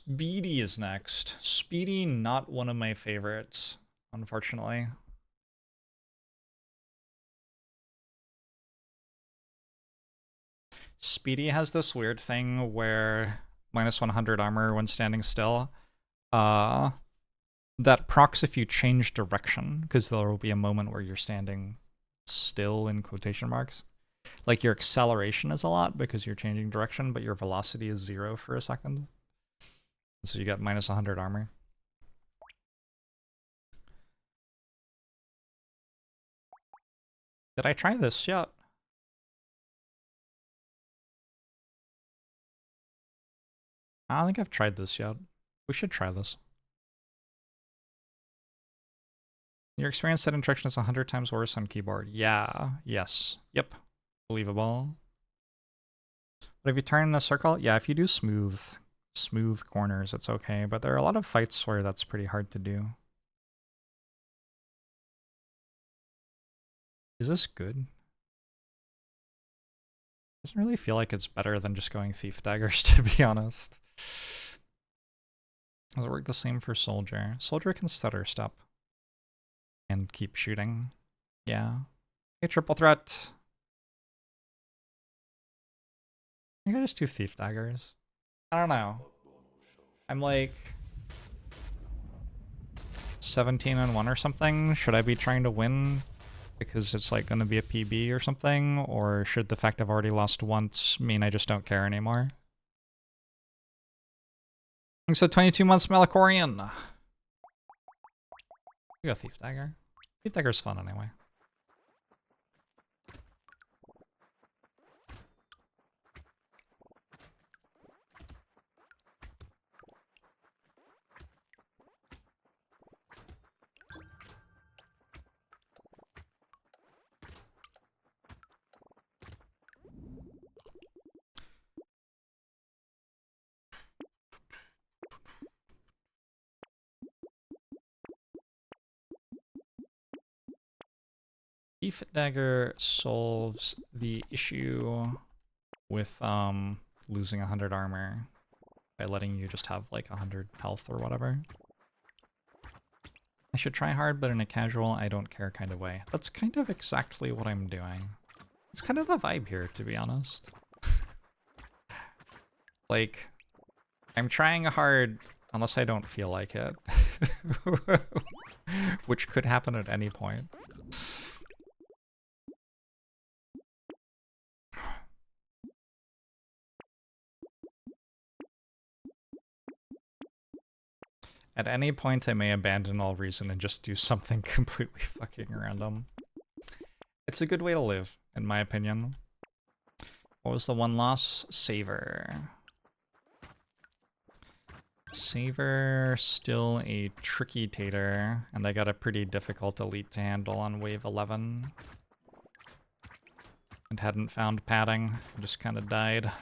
Speedy is next. Speedy, not one of my favorites, unfortunately. Speedy has this weird thing where minus 100 armor when standing still. That procs if you change direction, because there will be a moment where you're standing still in quotation marks. Like your acceleration is a lot because you're changing direction, but your velocity is 0 for a second. So you get minus 100 armor. Did I try this yet? I don't think I've tried this yet. We should try this. Your experience set interaction is 100 times worse on keyboard. Yeah. Yes. Yep. Believable. But if you turn in a circle, yeah, if you do smooth corners, it's okay. But there are a lot of fights where that's pretty hard to do. Is this good? Doesn't really feel like it's better than just going Thief Daggers, to be honest. Does it work the same for Soldier? Soldier can stutter step and keep shooting. Yeah. Okay, triple threat. I think I just do Thief Daggers. I don't know. I'm like 17-1 or something. Should I be trying to win because it's like gonna be a PB or something? Or should the fact I've already lost once mean I just don't care anymore? So 22 months Malachorian. We go Thief Dagger. Thief Dagger's fun anyway. Thief Dagger solves the issue with losing 100 armor by letting you just have like 100 health or whatever. I should try hard, but in a casual, I don't care kind of way. That's kind of exactly what I'm doing. It's kind of the vibe here, to be honest. Like, I'm trying hard unless I don't feel like it. Which could happen at any point. At any point, I may abandon all reason and just do something completely fucking random. It's a good way to live, in my opinion. What was the one loss? Saver. Saver, still a tricky tater, and I got a pretty difficult elite to handle on wave 11. And hadn't found padding, just kind of died.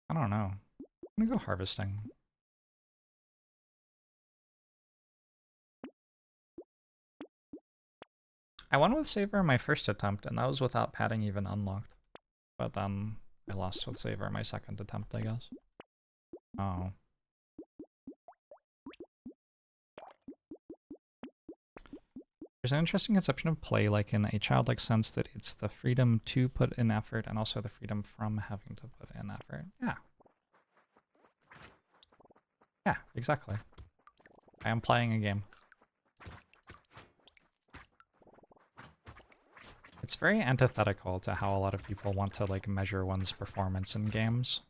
I don't know. I'm gonna go harvesting. I won with Saver my first attempt, and that was without padding even unlocked. But then I lost with Saver my second attempt, I guess. Oh. There's an interesting conception of play, like in a childlike sense, that it's the freedom to put in effort and also the freedom from having to put in effort. Yeah. Yeah, exactly. I am playing a game. It's very antithetical to how a lot of people want to like measure one's performance in games.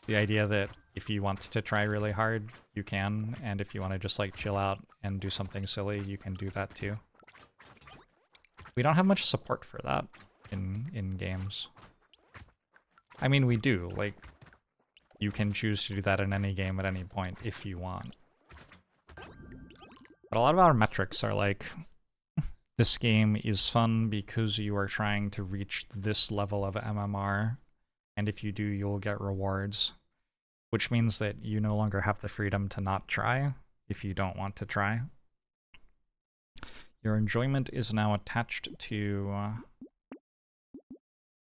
The idea that if you want to try really hard, you can, and if you want to just like chill out and do something silly, you can do that too. We don't have much support for that in games. I mean, we do. Like, you can choose to do that in any game at any point if you want. But a lot of our metrics are like, this game is fun because you are trying to reach this level of MMR, and if you do, you'll get rewards, which means that you no longer have the freedom to not try if you don't want to try. Your enjoyment is now attached to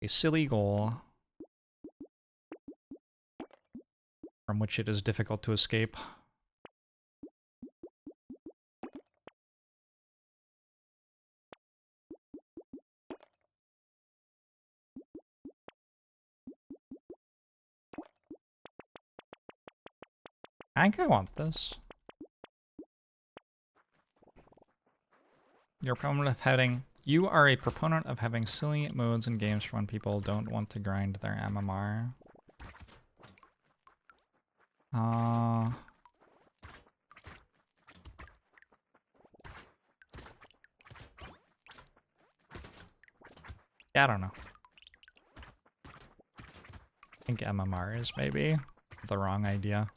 a silly goal from which it is difficult to escape. I think I want this. You're a proponent of you are a proponent of having silly modes in games for when people don't want to grind their MMR. Yeah, I don't know. I think MMR is maybe the wrong idea.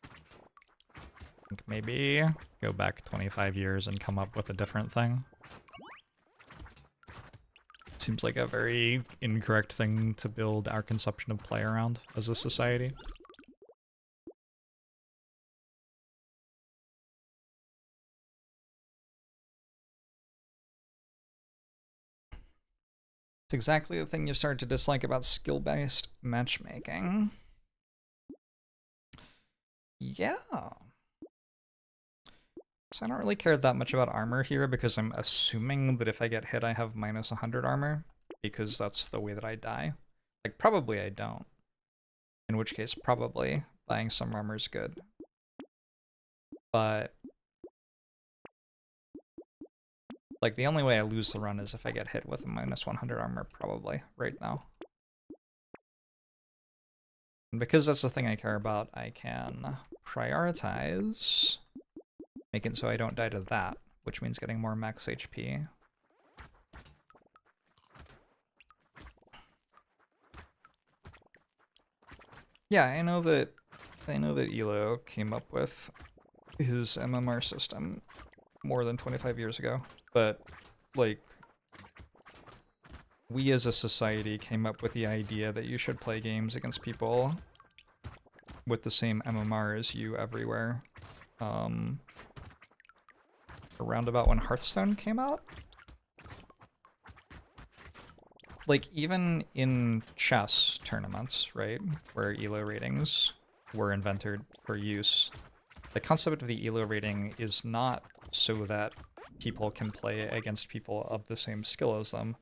I think maybe go back 25 years and come up with a different thing. Seems like a very incorrect thing to build our consumption of play around as a society. It's exactly the thing you start to dislike about skill-based matchmaking. Yeah. So I don't really care that much about armor here because I'm assuming that if I get hit I have minus 100 armor, because that's the way that I die. Like, probably I don't. In which case, probably buying some armor is good. But like, the only way I lose the run is if I get hit with a minus 100 armor, probably, right now. And because that's the thing I care about, I can prioritize, make it so I don't die to that, which means getting more max HP. Yeah, I know that Elo came up with his MMR system more than 25 years ago, but like, we as a society came up with the idea that you should play games against people with the same MMR as you everywhere. Around about when Hearthstone came out? Like, even in chess tournaments, right, where ELO ratings were invented for use, the concept of the ELO rating is not so that people can play against people of the same skill as them.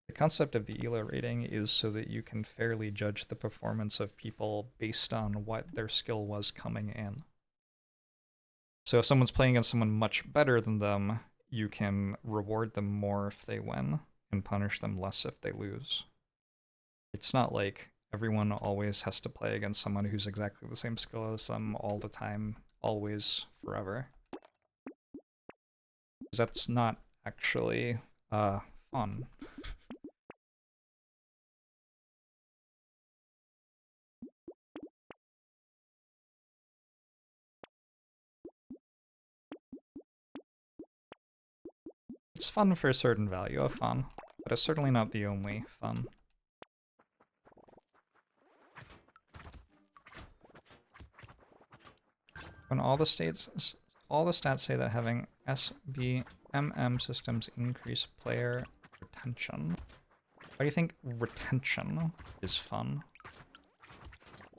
The concept of the ELO rating is so that you can fairly judge the performance of people based on what their skill was coming in. So if someone's playing against someone much better than them, you can reward them more if they win and punish them less if they lose. It's not like everyone always has to play against someone who's exactly the same skill as them all the time, always, forever. Because that's not actually fun. It's fun for a certain value of fun, but it's certainly not the only fun. When all the stats say that having SBMM systems increase player retention. Why do you think retention is fun?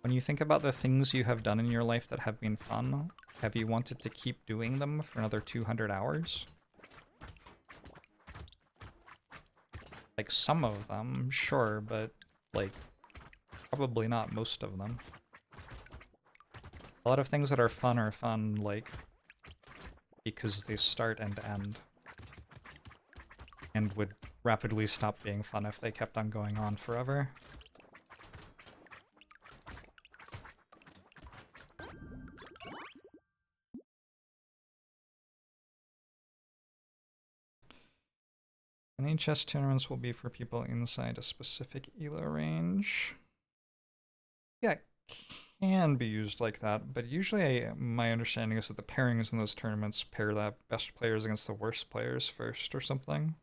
When you think about the things you have done in your life that have been fun, have you wanted to keep doing them for another 200 hours? Like, some of them, sure, but, like, probably not most of them. A lot of things that are fun, like, because they start and end. And would rapidly stop being fun if they kept on going on forever. Any chess tournaments will be for people inside a specific ELO range. Yeah, can be used like that, but usually my understanding is that the pairings in those tournaments pair the best players against the worst players first or something.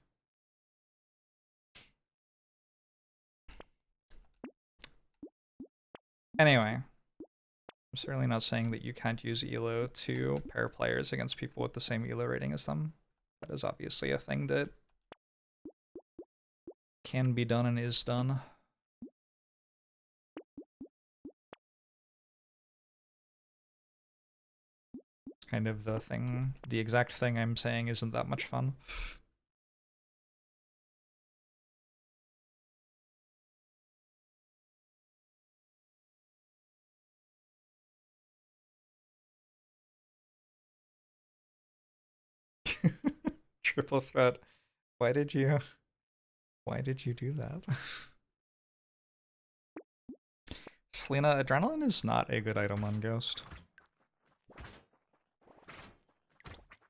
Anyway, I'm certainly not saying that you can't use ELO to pair players against people with the same ELO rating as them. That is obviously a thing that can be done and is done. It's kind of the thing, the exact thing I'm saying isn't that much fun. Triple threat. Why did you do that? Selena, adrenaline is not a good item on Ghost.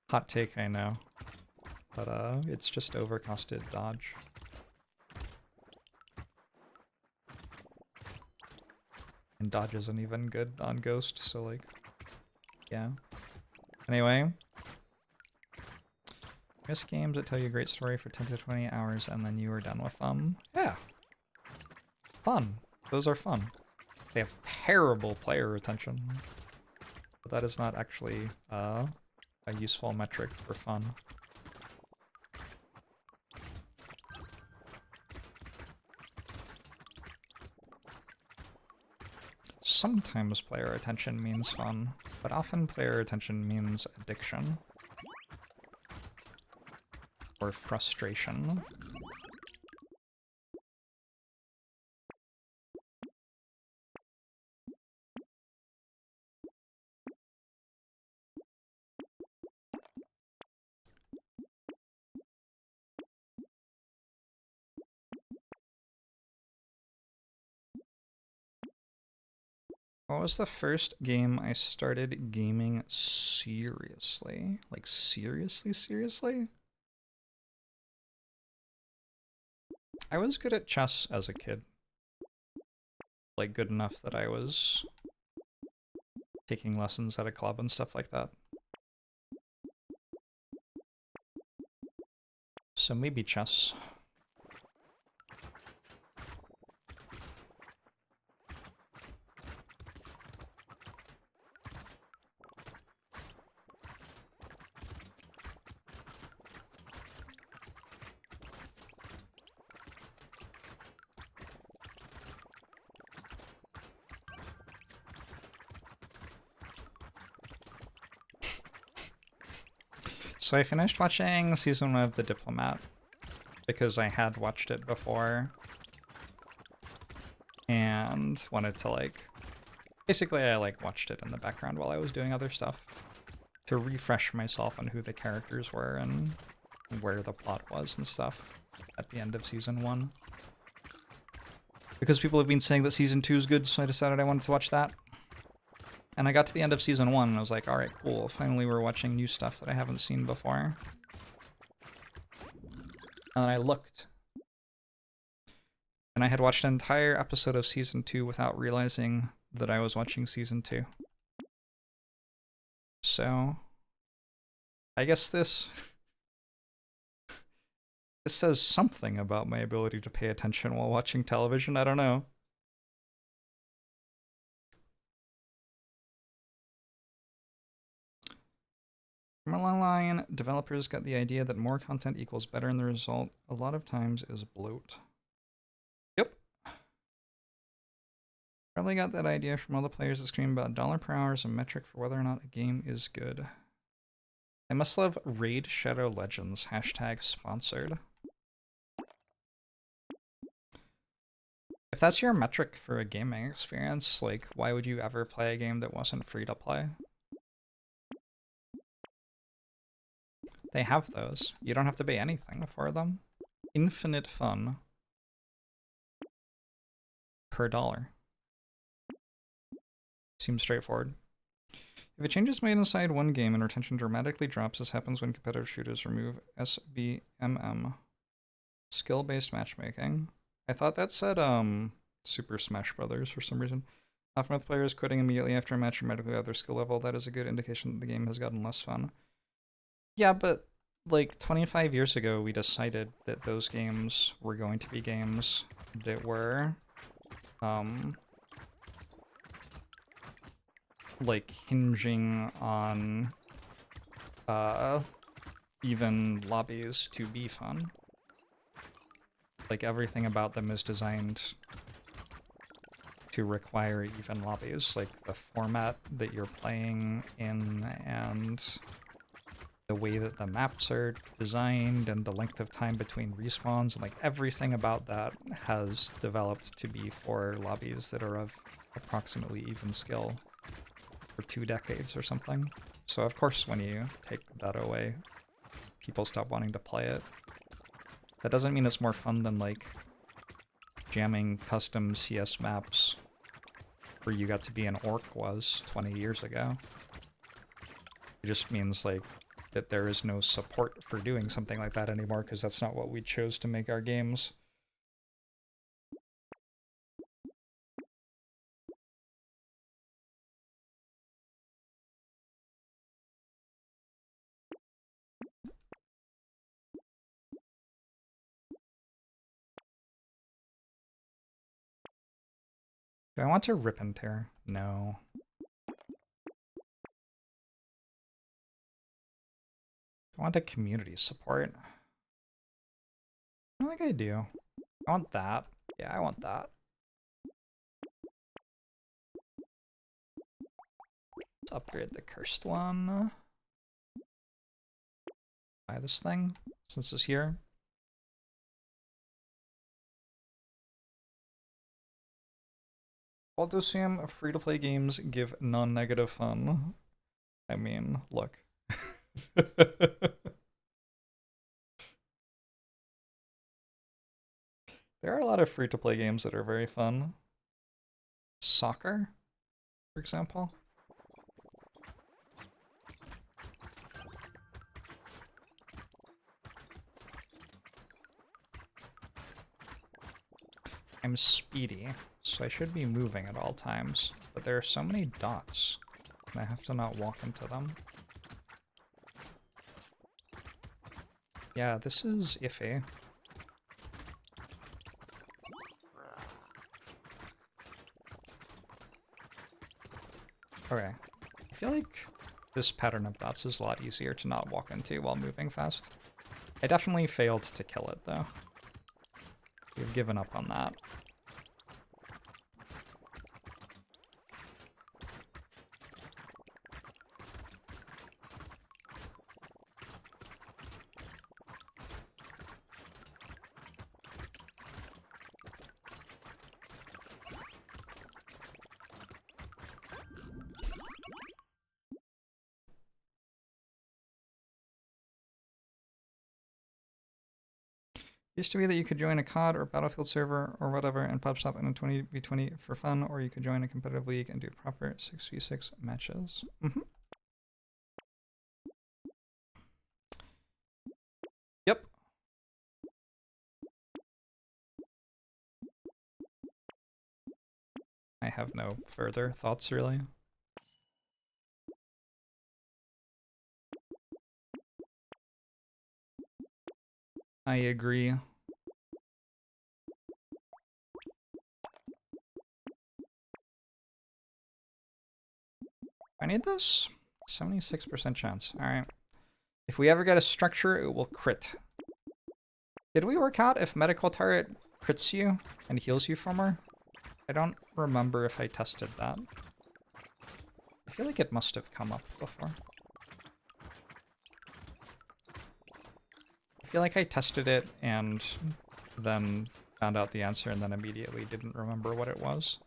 Hot take, I know. But it's just overcosted dodge. And dodge isn't even good on Ghost, so like, yeah. Anyway. Risk games that tell you a great story for 10 to 20 hours and then you are done with them. Yeah. Fun. Those are fun. They have terrible player retention. But that is not actually a useful metric for fun. Sometimes player retention means fun, but often player retention means addiction. Or frustration. What was the first game I started gaming seriously? Like seriously? I was good at chess as a kid. Like good enough that I was taking lessons at a club and stuff like that. So maybe chess. So I finished watching season 1 of The Diplomat because I had watched it before and wanted to like, basically I like watched it in the background while I was doing other stuff to refresh myself on who the characters were and where the plot was and stuff at the end of season 1. Because people have been saying that season 2 is good, so I decided I wanted to watch that. And I got to the end of season 1 and I was like, alright, cool, finally we're watching new stuff that I haven't seen before. And then I looked. And I had watched an entire episode of season 2 without realizing that I was watching season 2. So, I guess this says something about my ability to pay attention while watching television, I don't know. From a long line, developers got the idea that more content equals better, and the result, a lot of times, is bloat. Yep. Probably got that idea from all the players that scream about dollar per hour as a metric for whether or not a game is good. I must love Raid Shadow Legends, #sponsored. If that's your metric for a gaming experience, like, why would you ever play a game that wasn't free to play? They have those. You don't have to pay anything for them. Infinite fun. Per dollar. Seems straightforward. If a change is made inside one game and retention dramatically drops, this happens when competitive shooters remove SBMM. Skill-based matchmaking. I thought that said Super Smash Brothers for some reason. Often with players quitting immediately after a match dramatically at their skill level, that is a good indication that the game has gotten less fun. Yeah, but like 25 years ago, we decided that those games were going to be games that were, like hinging on, even lobbies to be fun. Like everything about them is designed to require even lobbies, like the format that you're playing in and the way that the maps are designed and the length of time between respawns, and like everything about that has developed to be for lobbies that are of approximately even skill for 2 decades or something. So of course when you take that away, people stop wanting to play it. That doesn't mean it's more fun than like jamming custom CS maps where you got to be an orc was 20 years ago. It just means like that there is no support for doing something like that anymore because that's not what we chose to make our games. Do I want to rip and tear? No. I want a community support. I don't think I do. I want that. Yeah, I want that. Let's upgrade the cursed one. Buy this thing, since it's here. I'll assume free-to-play games give non-negative fun. I mean, look. There are a lot of free-to-play games that are very fun. Soccer, for example. I'm speedy, so I should be moving at all times, but there are so many dots, and I have to not walk into them. Yeah, this is iffy. Okay, I feel like this pattern of dots is a lot easier to not walk into while moving fast. I definitely failed to kill it, though. We've given up on that. Used to be that you could join a COD or Battlefield server or whatever and pub stop in a 20v20 for fun, or you could join a competitive league and do proper 6v6 matches. Yep. I have no further thoughts, really. I agree. I need this? 76% chance. Alright. If we ever get a structure, it will crit. Did we work out if medical turret crits you and heals you for more? I don't remember if I tested that. I feel like it must have come up before. I feel like I tested it and then found out the answer and then immediately didn't remember what it was.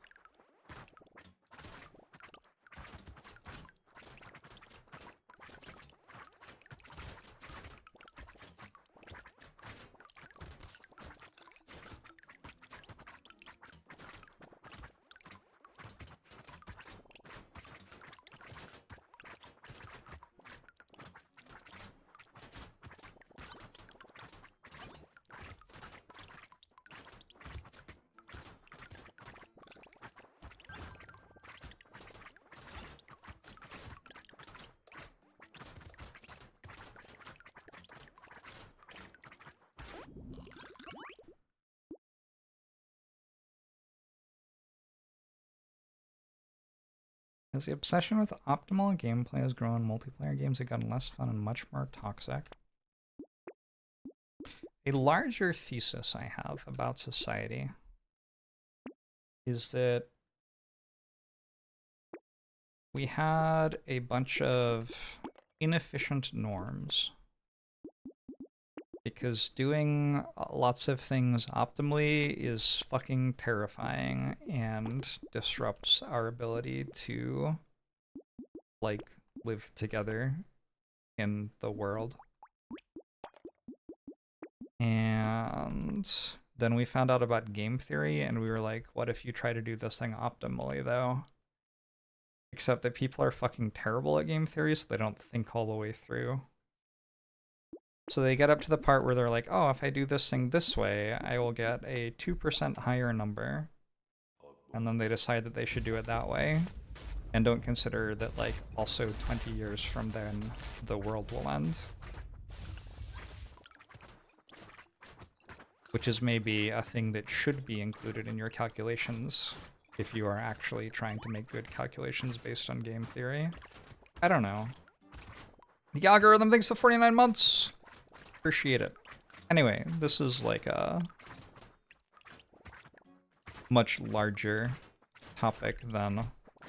As the obsession with optimal gameplay has grown, multiplayer games have gotten less fun and much more toxic. A larger thesis I have about society is that we had a bunch of inefficient norms because doing lots of things optimally is fucking terrifying and disrupts our ability to, like, live together in the world. And then we found out about game theory, and we were like, what if you try to do this thing optimally, though? Except that people are fucking terrible at game theory, so they don't think all the way through. So they get up to the part where they're like, oh, if I do this thing this way, I will get a 2% higher number. And then they decide that they should do it that way. And don't consider that, like, also 20 years from then, the world will end. Which is maybe a thing that should be included in your calculations if you are actually trying to make good calculations based on game theory. I don't know. The algorithm thinks the 49 months! Appreciate it. Anyway, this is like a much larger topic than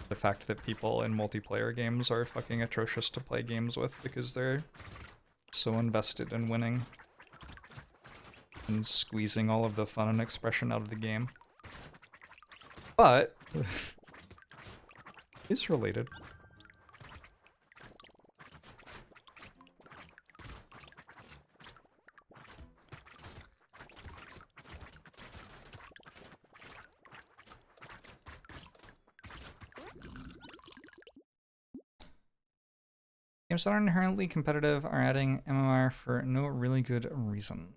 the fact that people in multiplayer games are fucking atrocious to play games with because they're so invested in winning and squeezing all of the fun and expression out of the game. But it's related. Games that are inherently competitive are adding MMR for no really good reason.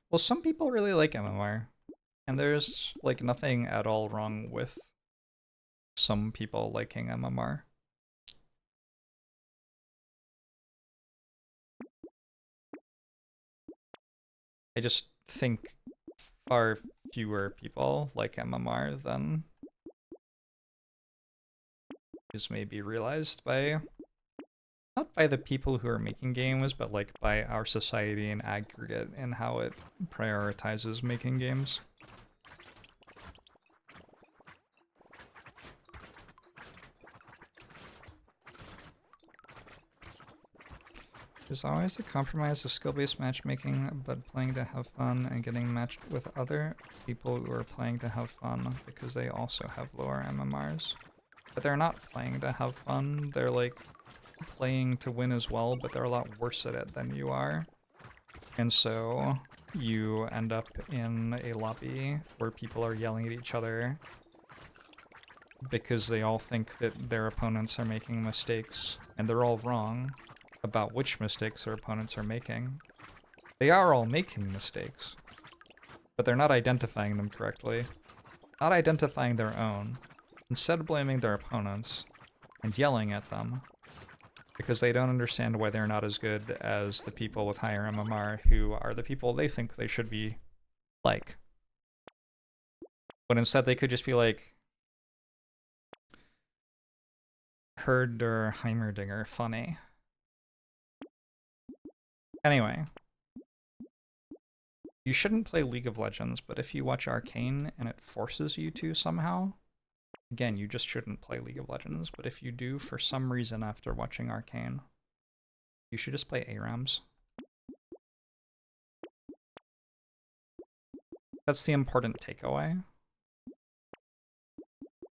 Well, some people really like MMR, and there's, like, nothing at all wrong with some people liking MMR. I just think far fewer people like MMR than is maybe realized by, not by the people who are making games, but like by our society in aggregate and how it prioritizes making games. There's always the compromise of skill-based matchmaking, but playing to have fun and getting matched with other people who are playing to have fun because they also have lower MMRs. But they're not playing to have fun, they're like playing to win as well, but they're a lot worse at it than you are. And so you end up in a lobby where people are yelling at each other because they all think that their opponents are making mistakes, and they're all wrong about which mistakes their opponents are making. They are all making mistakes, but they're not identifying them correctly, not identifying their own, instead blaming their opponents and yelling at them because they don't understand why they're not as good as the people with higher MMR who are the people they think they should be like. But instead they could just be like Herd or Heimerdinger funny. Anyway, you shouldn't play League of Legends, but if you watch Arcane and it forces you to somehow, again, you just shouldn't play League of Legends, but if you do for some reason after watching Arcane, you should just play ARAMs. That's the important takeaway. I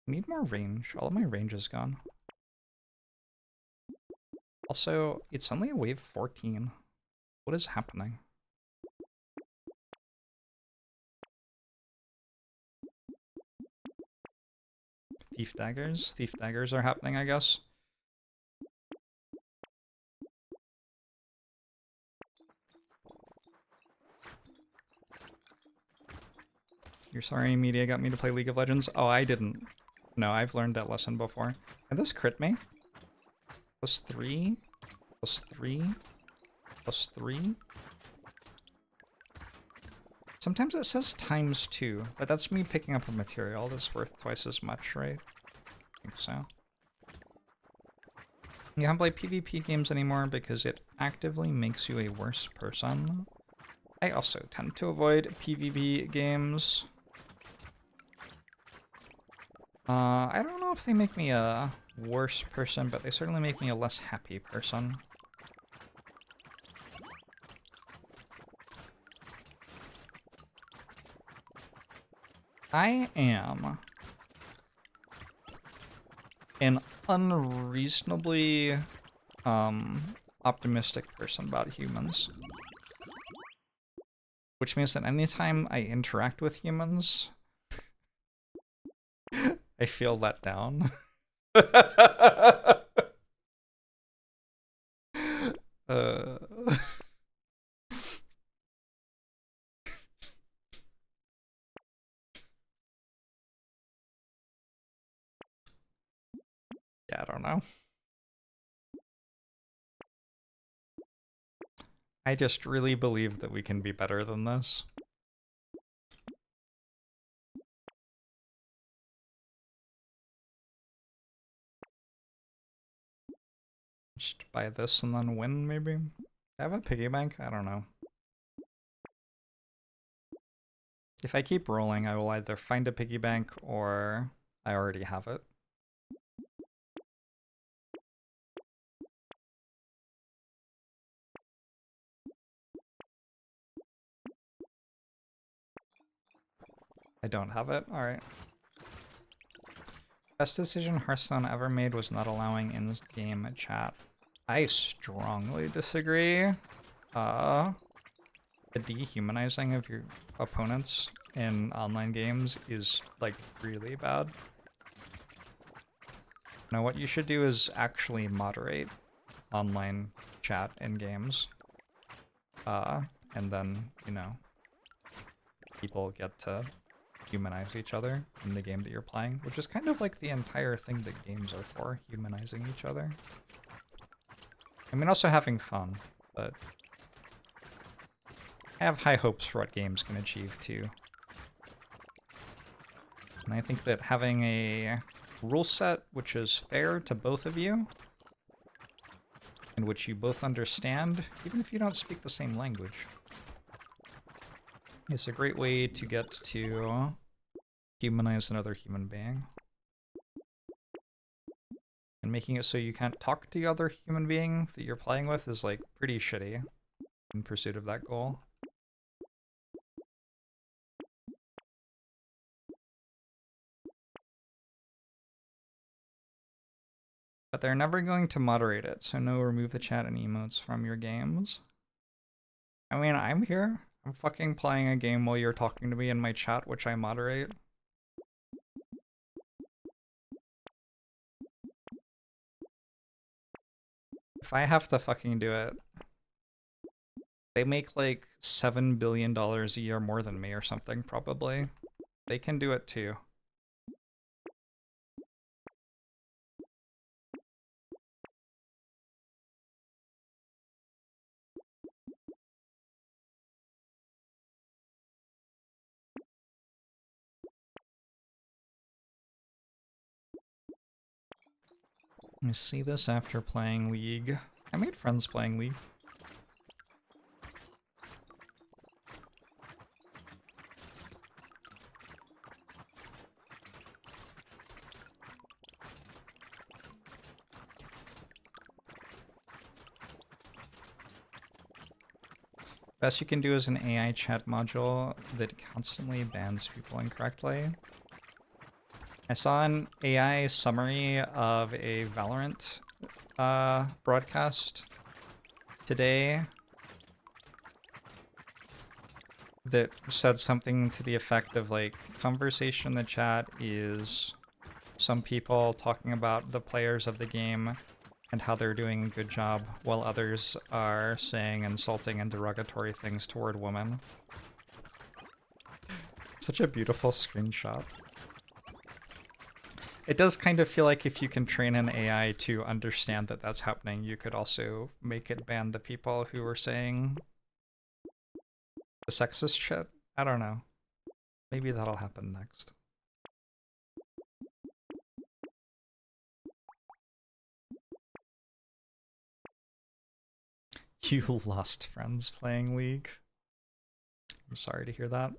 need more range. All of my range is gone. Also, it's only a wave 14. What is happening? Thief daggers? Thief daggers are happening, I guess. You're sorry media got me to play League of Legends? Oh, I didn't. No, I've learned that lesson before. Can this crit me? +3? +3? +3? Sometimes it says ×2, but that's me picking up a material that's worth twice as much, right? I think so. You can't play PvP games anymore because it actively makes you a worse person. I also tend to avoid PvP games. I don't know if they make me a worse person, but they certainly make me a less happy person. I am an unreasonably optimistic person about humans. Which means that anytime I interact with humans, I feel let down. Yeah, I don't know. I just really believe that we can be better than this. Just buy this and then win, maybe? I have a piggy bank? I don't know. If I keep rolling, I will either find a piggy bank or I already have it. I don't have it? Alright. Best decision Hearthstone ever made was not allowing in-game chat. I strongly disagree. The dehumanizing of your opponents in online games is, like, really bad. Now what you should do is actually moderate online chat in games. And then, you know, people get to humanize each other in the game that you're playing, which is kind of like the entire thing that games are for, humanizing each other. I mean, also having fun, but I have high hopes for what games can achieve too. And I think that having a rule set which is fair to both of you, and which you both understand, even if you don't speak the same language, is a great way to get to humanize another human being. And making it so you can't talk to the other human being that you're playing with is, like, pretty shitty in pursuit of that goal. But they're never going to moderate it, so no remove the chat and emotes from your games. I mean, I'm here. I'm fucking playing a game while you're talking to me in my chat, which I moderate. If I have to fucking do it, they make like $7 billion a year more than me or something, probably. They can do it too. I see this after playing League. I made friends playing League. Best you can do is an AI chat module that constantly bans people incorrectly. I saw an AI summary of a Valorant broadcast today that said something to the effect of, like, conversation in the chat is some people talking about the players of the game and how they're doing a good job, while others are saying insulting and derogatory things toward women. Such a beautiful screenshot. It does kind of feel like if you can train an AI to understand that that's happening, you could also make it ban the people who are saying the sexist shit. I don't know. Maybe that'll happen next. You lost friends playing League. I'm sorry to hear that.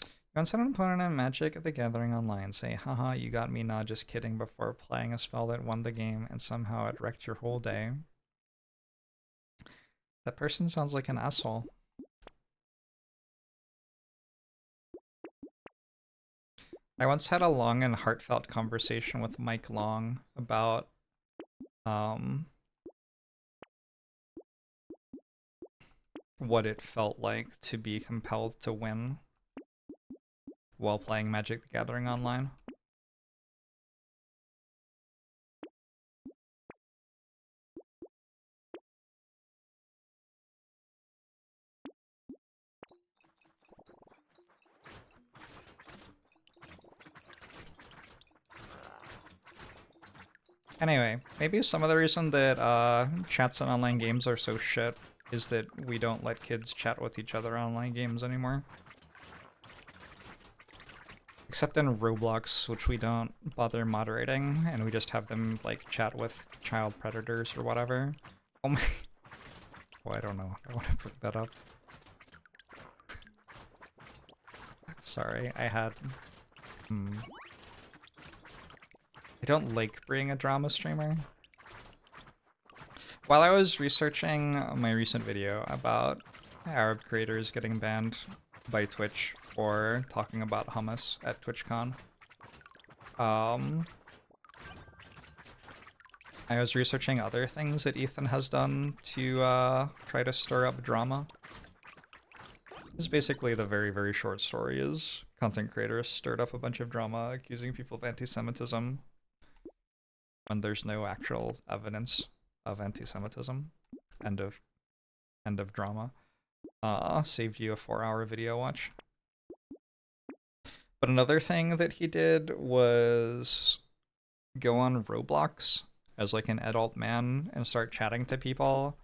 You once had an opponent in Magic at the Gathering Online say, haha, you got me, nah, just kidding, before playing a spell that won the game, and somehow it wrecked your whole day. That person sounds like an asshole. I once had a long and heartfelt conversation with Mike Long about what it felt like to be compelled to win while playing Magic the Gathering Online. Anyway, maybe some of the reason that chats on online games are so shit is that we don't let kids chat with each other on online games anymore. Except in Roblox, which we don't bother moderating, and we just have them, like, chat with child predators or whatever. Oh my... Oh, I don't know if I want to put that up. Sorry, I had... I don't like being a drama streamer. While I was researching my recent video about Arab creators getting banned by Twitch for talking about hummus at TwitchCon, I was researching other things that Ethan has done to try to stir up drama. This is basically the very, very short story is content creators stirred up a bunch of drama accusing people of anti-Semitism when there's no actual evidence of anti-Semitism. End of drama. Saved you a 4-hour video watch. But another thing that he did was go on Roblox as like an adult man and start chatting to people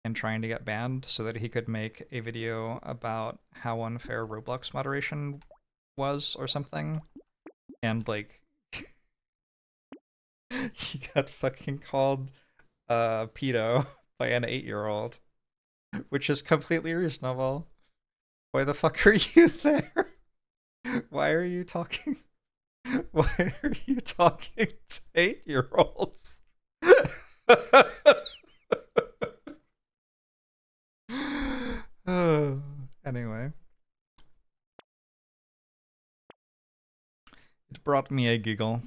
and trying to get banned so that he could make a video about how unfair Roblox moderation was or something. And like he got fucking called pedo by an 8-year-old, which is completely reasonable. Why the fuck are you there? Why are you talking? Why are you talking to 8-year-olds? Anyway. It brought me a giggle.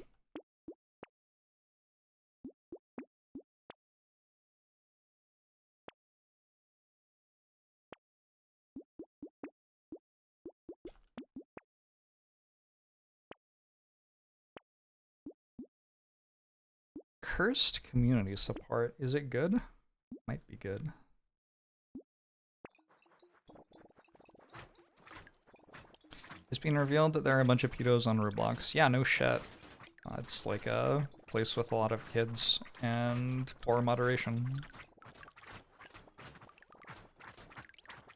Cursed community support. Is it good? Might be good. It's been revealed that there are a bunch of pedos on Roblox. Yeah, no shit. It's like a place with a lot of kids and poor moderation.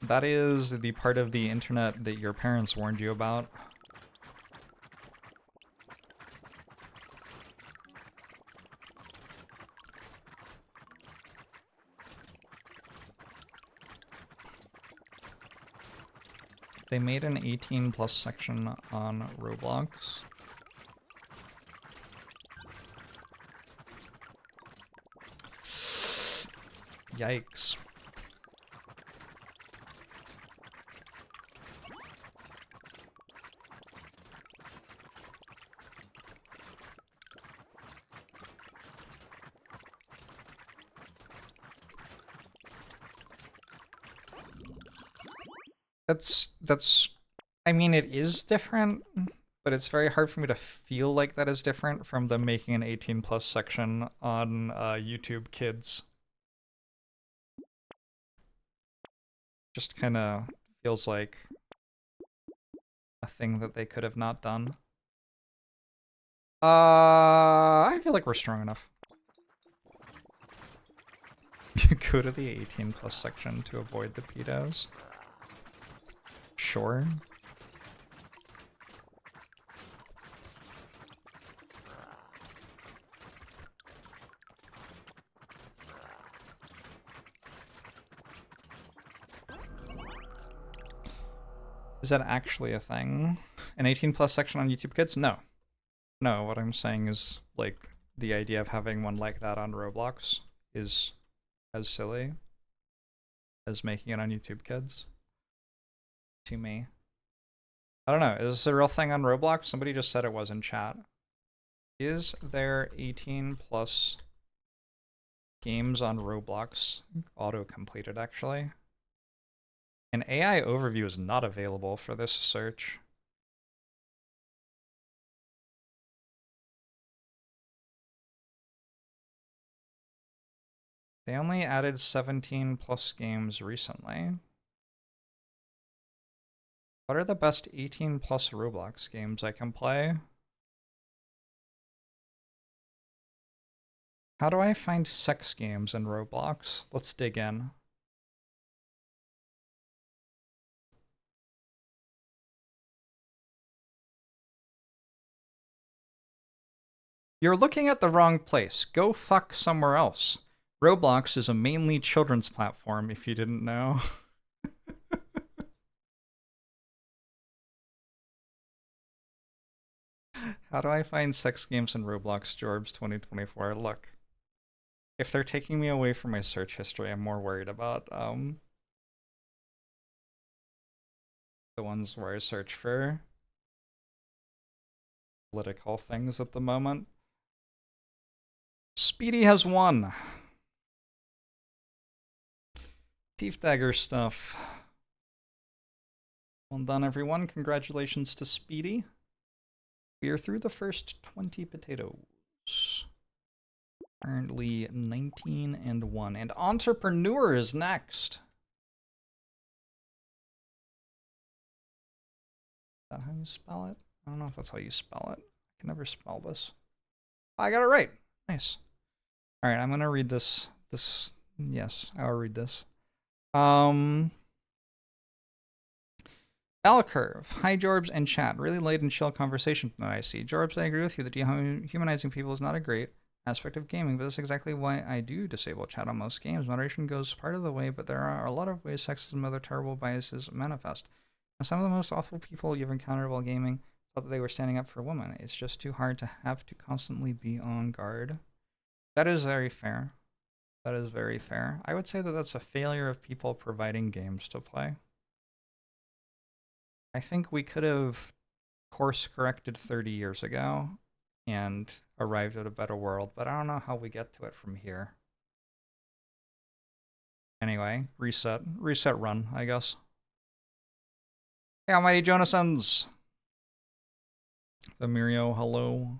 That is the part of the internet that your parents warned you about. They made an 18+ section on Roblox. Yikes. That's I mean, it is different, but it's very hard for me to feel like that is different from them making an 18+ section on YouTube Kids. Just kind of feels like a thing that they could have not done. I feel like we're strong enough. You go to the 18+ section to avoid the pedos. Sure. Is that actually a thing? An 18+ section on YouTube Kids? No. No, what I'm saying is, like, the idea of having one like that on Roblox is as silly as making it on YouTube Kids. To me. I don't know, is this a real thing on Roblox? Somebody just said it was in chat. Is there 18+ games on Roblox? Auto-completed, actually. An AI overview is not available for this search. They only added 17+ games recently. What are the best 18+ Roblox games I can play? How do I find sex games in Roblox? Let's dig in. You're looking at the wrong place. Go fuck somewhere else. Roblox is a mainly children's platform, if you didn't know. How do I find sex games in Roblox, Jorbs 2024? Look, if they're taking me away from my search history, I'm more worried about the ones where I search for political things at the moment. Speedy has won. Thief Dagger stuff. Well done, everyone. Congratulations to Speedy. We are through the first 20 potatoes. Currently 19-1. And Entrepreneur is next. Is that how you spell it? I don't know if that's how you spell it. I can never spell this. I got it right. Nice. All right, I'm gonna read this. Yes, I'll read this. Bell Curve. Hi, Jorbs and chat. Really light and chill conversation tonight, I see. Jorbs, I agree with you that dehumanizing people is not a great aspect of gaming, but that's exactly why I do disable chat on most games. Moderation goes part of the way, but there are a lot of ways sexism and other terrible biases manifest. And some of the most awful people you've encountered while gaming thought that they were standing up for women. It's just too hard to have to constantly be on guard. That is very fair. That is very fair. I would say that that's a failure of people providing games to play. I think we could have course corrected 30 years ago and arrived at a better world, but I don't know how we get to it from here. Anyway, reset run, I guess. Hey, Almighty Jonasons! The Mirio, hello.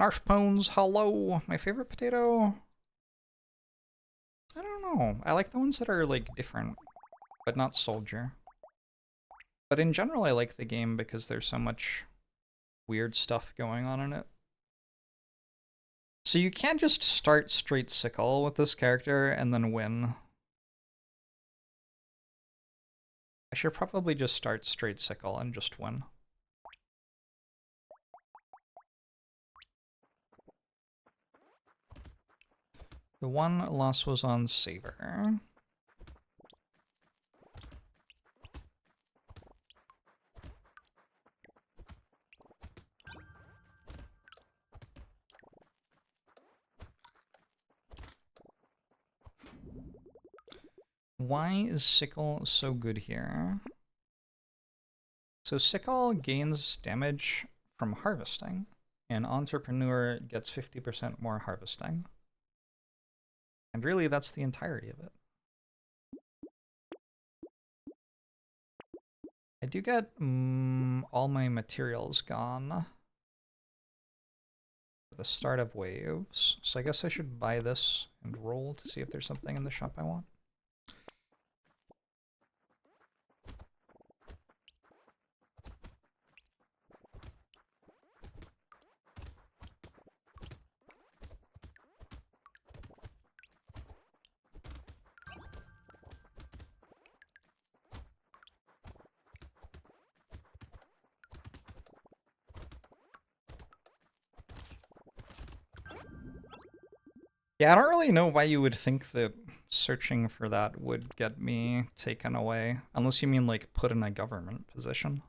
Narfpones, hello! My favorite potato? I don't know. I like the ones that are, like, different, but not soldier. But in general, I like the game because there's so much weird stuff going on in it. So you can't just start straight sickle with this character and then win. I should probably just start straight sickle and just win. The one loss was on Saber. Why is Sickle so good here? So Sickle gains damage from harvesting, and Entrepreneur gets 50% more harvesting. And really, that's the entirety of it. I do get all my materials gone at the start of waves, so I guess I should buy this and roll to see if there's something in the shop I want. Yeah, I don't really know why you would think that searching for that would get me taken away, unless you mean like put in a government position.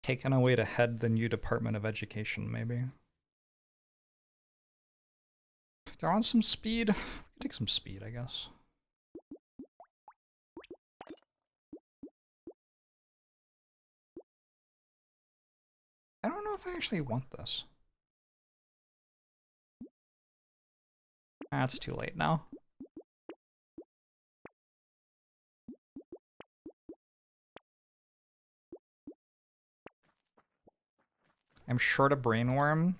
Taken away to head the new Department of Education, maybe. Do I want some speed? We can take some speed, I guess. I don't know if I actually want this. Ah, it's too late now. I'm short a brainworm.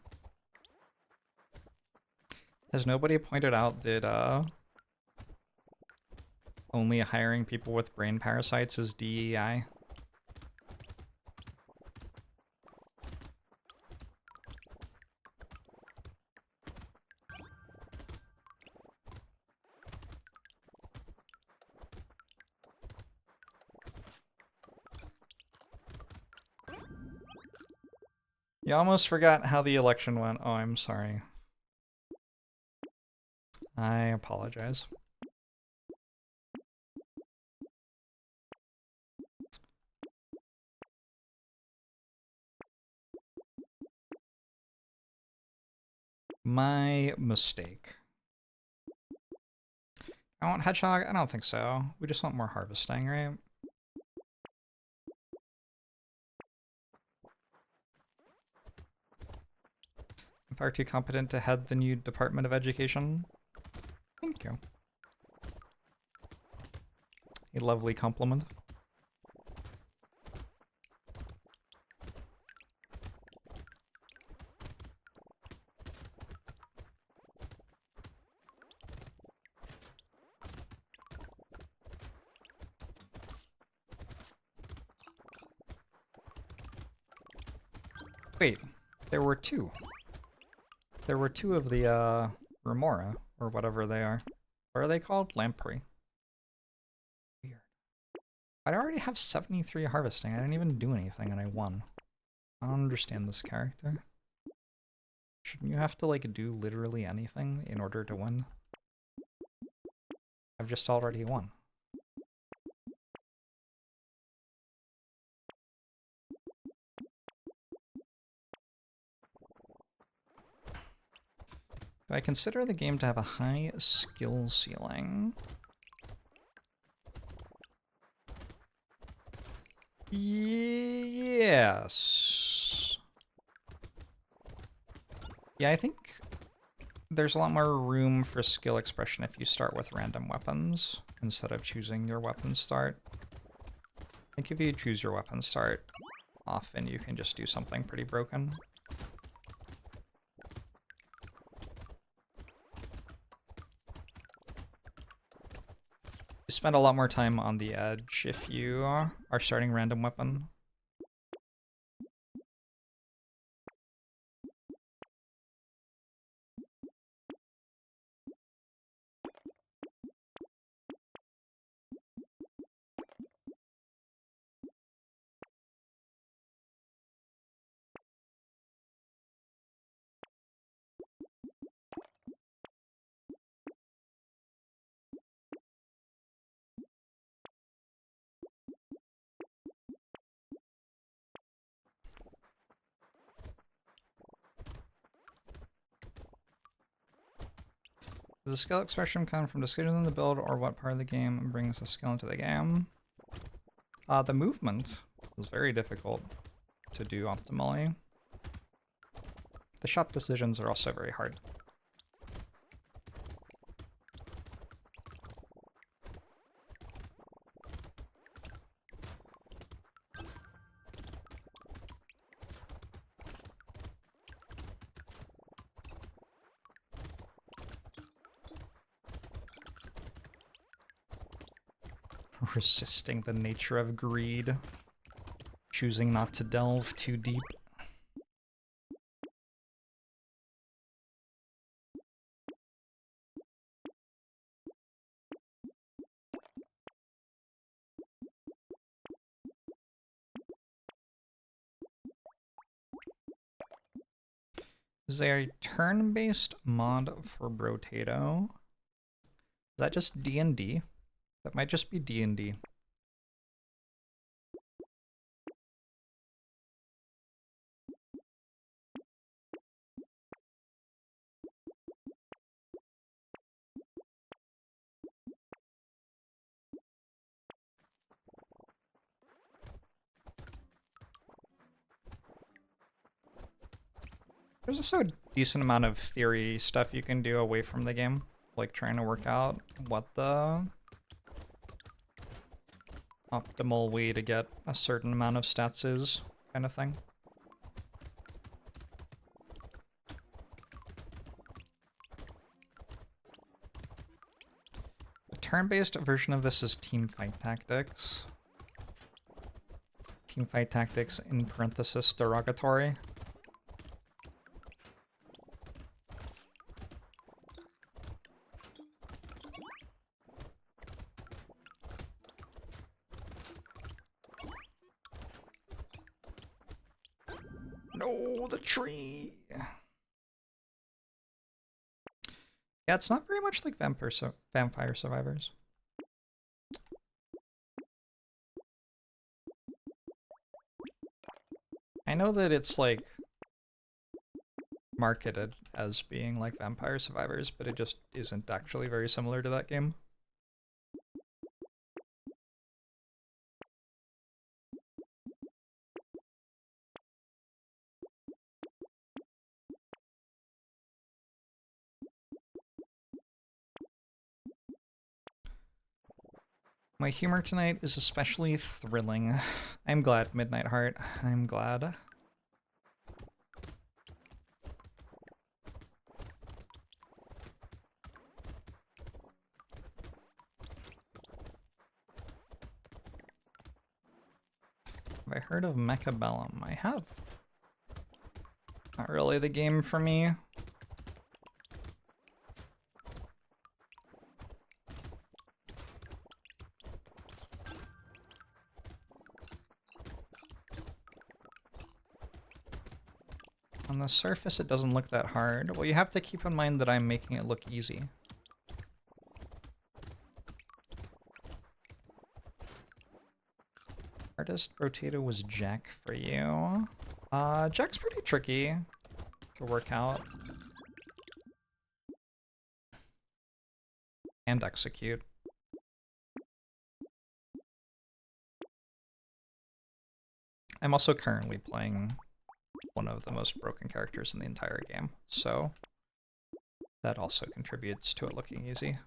Has nobody pointed out that only hiring people with brain parasites is DEI? You almost forgot how the election went. Oh, I'm sorry. I apologize. My mistake. I want hedgehog? I don't think so. We just want more harvesting, right? I'm far too competent to head the new Department of Education. Thank you. A lovely compliment. Wait, there were two. There were two of the, Remora, or whatever they are. What are they called? Lamprey. Weird. I already have 73 harvesting. I didn't even do anything and I won. I don't understand this character. Shouldn't you have to, like, do literally anything in order to win? I've just already won. Do I consider the game to have a high skill ceiling? Yes. Yeah, I think there's a lot more room for skill expression if you start with random weapons instead of choosing your weapon start. I think if you choose your weapon start, often you can just do something pretty broken. You spend a lot more time on the edge if you are starting random weapon. Does the skill expression come from decisions in the build or what part of the game brings the skill into the game? The movement was very difficult to do optimally. The shop decisions are also very hard. Resisting the nature of greed. Choosing not to delve too deep. Is there a turn-based mod for Brotato? Is that just D&D? That might just be D&D. There's also a decent amount of theory stuff you can do away from the game, like trying to work out what the optimal way to get a certain amount of stats is, kind of thing. The turn-based version of this is Teamfight Tactics. Teamfight Tactics in parenthesis derogatory. No, the tree. Yeah, it's not very much like Vampire Survivors. I know that it's like marketed as being like Vampire Survivors, but it just isn't actually very similar to that game. My humor tonight is especially thrilling. I'm glad, Midnight Heart. I'm glad. Have I heard of Mechabellum? I have. Not really the game for me. On the surface, it doesn't look that hard. Well, you have to keep in mind that I'm making it look easy. Hardest Brotato was Jack for you. Jack's pretty tricky to work out. And execute. I'm also currently playing one of the most broken characters in the entire game, so that also contributes to it looking easy.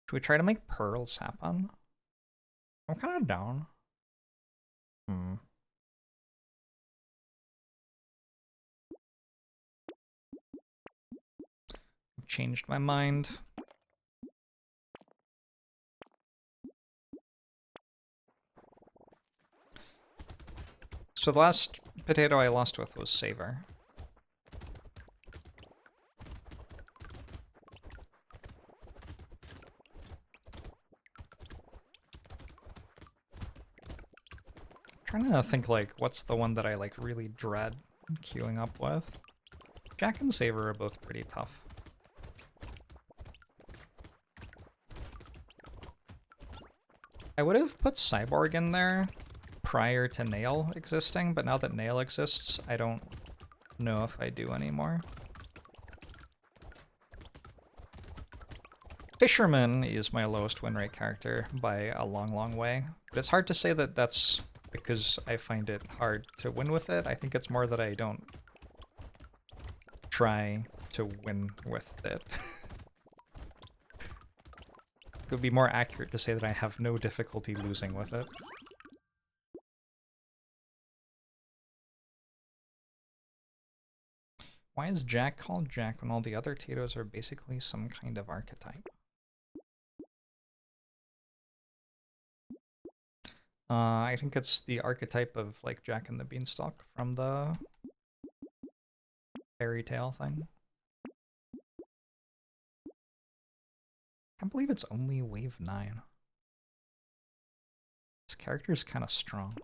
Should we try to make pearls happen? I'm kind of down. I've changed my mind. So the last potato I lost with was Savor. I'm trying to think, like, what's the one that I, like, really dread queuing up with? Jack and Savor are both pretty tough. I would have put Cyborg in there prior to Nail existing, but now that Nail exists, I don't know if I do anymore. Fisherman is my lowest win rate character by a long, long way. But it's hard to say that that's because I find it hard to win with it. I think it's more that I don't try to win with it. It would be more accurate to say that I have no difficulty losing with it. Why is Jack called Jack when all the other Tatoes are basically some kind of archetype? I think it's the archetype of, like, Jack and the Beanstalk from the fairy tale thing. can't believe it's only wave 9. This character's kind of strong.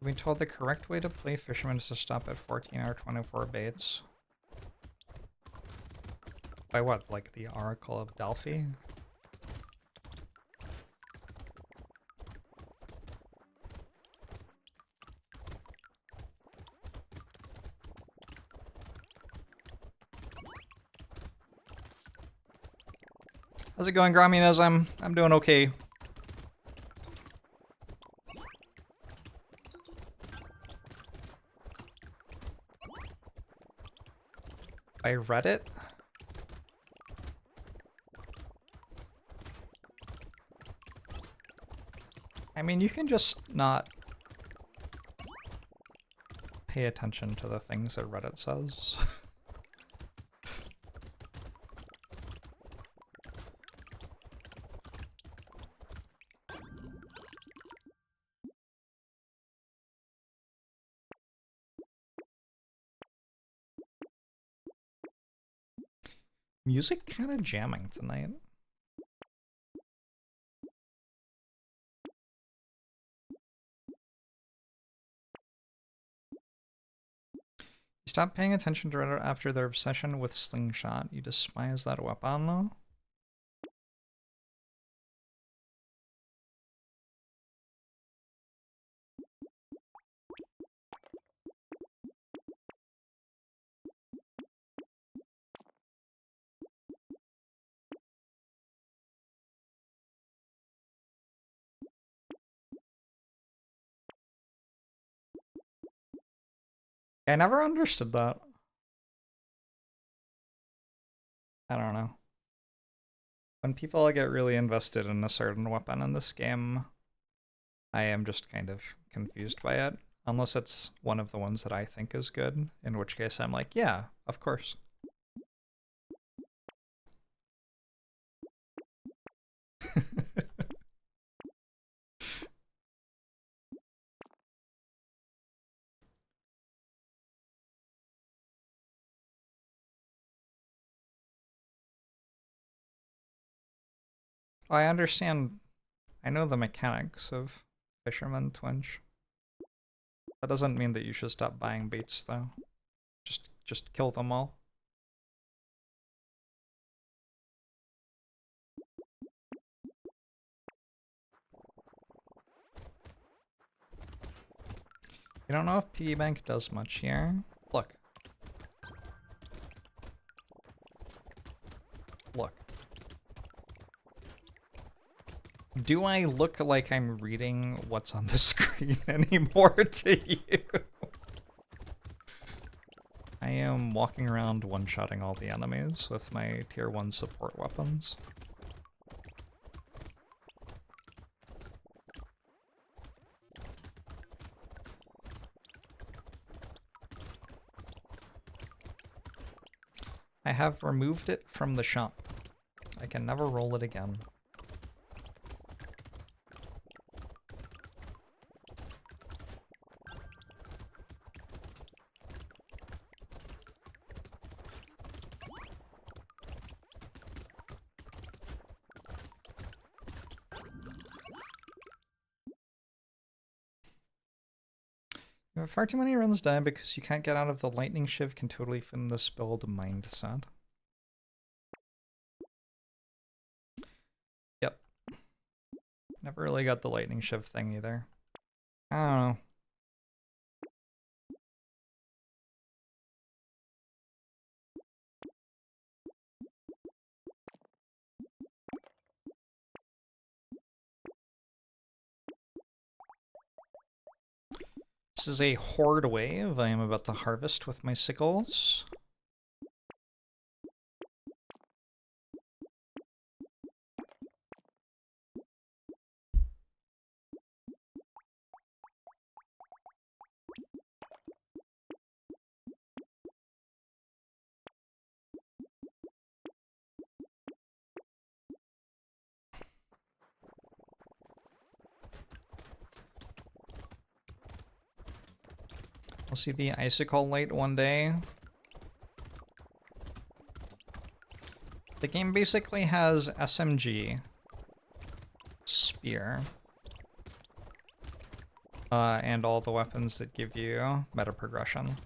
We've been told the correct way to play Fisherman is to stop at 14 or 24 baits. By what, like the Oracle of Delphi? How's it going, Grommunism? I'm doing okay. I read it. I mean, you can just not pay attention to the things that Reddit says. Music kind of jamming tonight. You stop paying attention to Reddit after their obsession with Slingshot. You despise that weapon. I never understood that. I don't know. When people get really invested in a certain weapon in this game, I am just kind of confused by it. Unless it's one of the ones that I think is good, in which case I'm like, yeah, of course. I understand. I know the mechanics of Fisherman Twinge. That doesn't mean that you should stop buying baits, though. Just kill them all. You don't know if piggy bank does much here. Look. Look. Do I look like I'm reading what's on the screen anymore to you? I am walking around one-shotting all the enemies with my tier 1 support weapons. I have removed it from the shop. I can never roll it again. Far too many runs die because you can't get out of the lightning shiv can totally fit in the spilled mindset. Yep. Never really got the lightning shiv thing either. I don't know. This is a horde wave I am about to harvest with my sickles. I'll see the icicle light one day. The game basically has SMG, spear, and all the weapons that give you meta progression.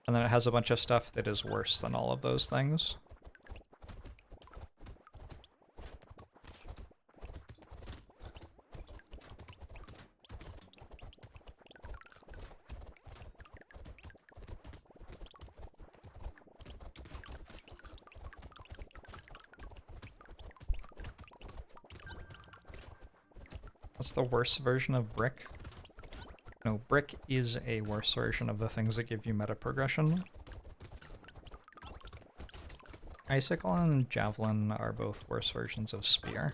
And then it has a bunch of stuff that is worse than all of those things. What's the worst version of brick? No, brick is a worse version of the things that give you meta progression. Icicle and javelin are both worse versions of spear.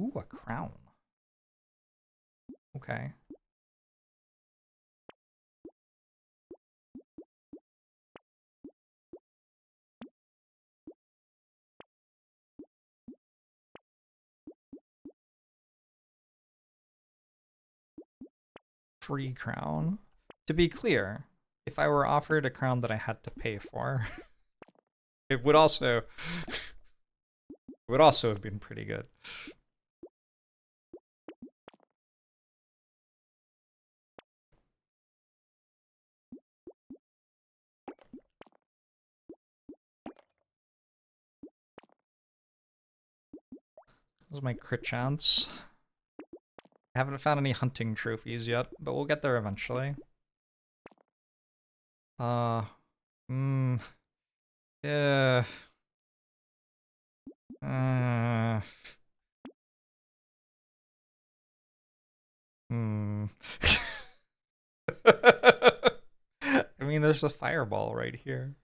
Ooh, a crown. Okay. Free crown. To be clear, if I were offered a crown that I had to pay for, it would also have been pretty good. That was my crit chance. I haven't found any hunting trophies yet, but we'll get there eventually. Yeah. I mean, there's a fireball right here.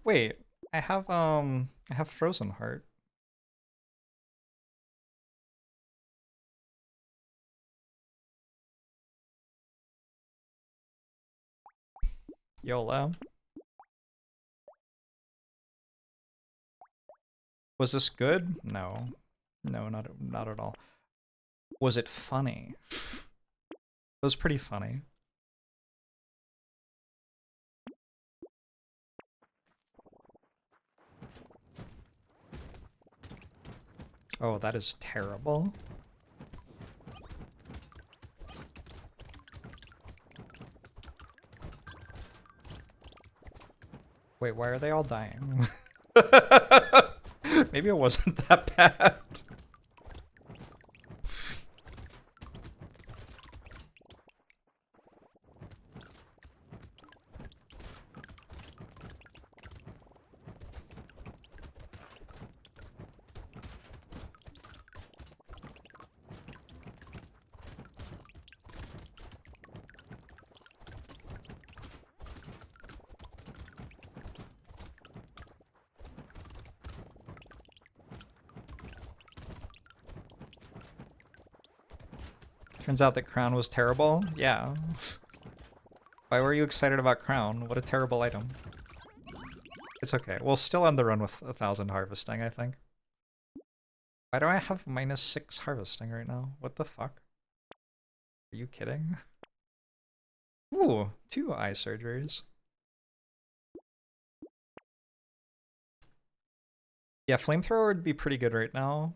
Wait, I have Frozen Heart. YOLO. Was this good? No. No, not at all. Was it funny? It was pretty funny. Oh, that is terrible. Wait, why are they all dying? Maybe it wasn't that bad. Turns out that Crown was terrible? Yeah. Why were you excited about Crown? What a terrible item. It's okay. We'll still end the run with 1,000 harvesting, I think. Why do I have -6 harvesting right now? What the fuck? Are you kidding? Ooh, 2 eye surgeries. Yeah, flamethrower would be pretty good right now.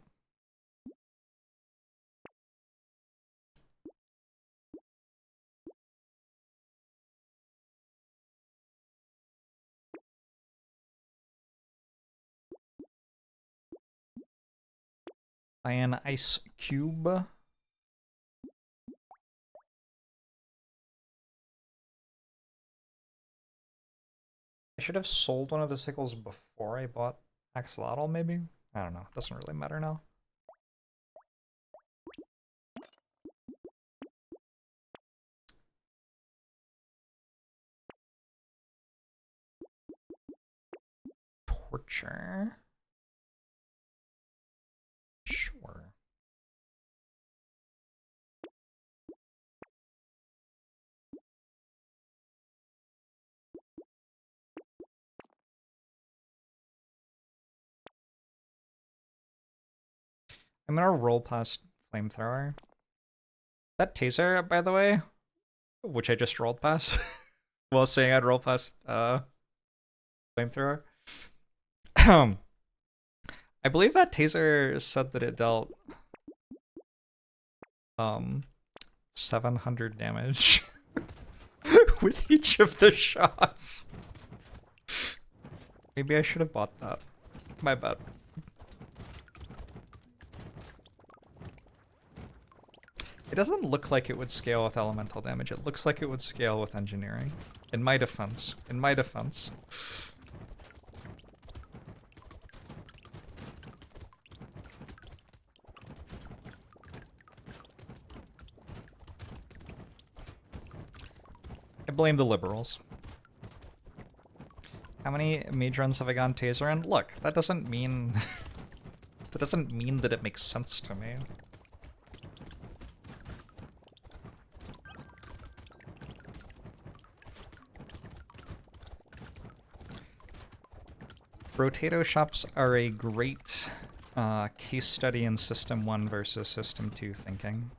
Buy an ice cube. I should have sold one of the sickles before I bought axolotl, maybe? I don't know. Doesn't really matter now. Torture. Sure. I'm gonna roll past flamethrower. That taser, by the way, which I just rolled past, while saying I'd roll past flamethrower. I believe that taser said that it dealt 700 damage with each of the shots. Maybe I should have bought that. My bad. It doesn't look like it would scale with elemental damage. It looks like it would scale with engineering. In my defense. In my defense. I blame the liberals. How many mage runs have I gone taser in? Look, that doesn't mean... that doesn't mean that it makes sense to me. Brotato shops are a great case study in System 1 versus System 2 thinking.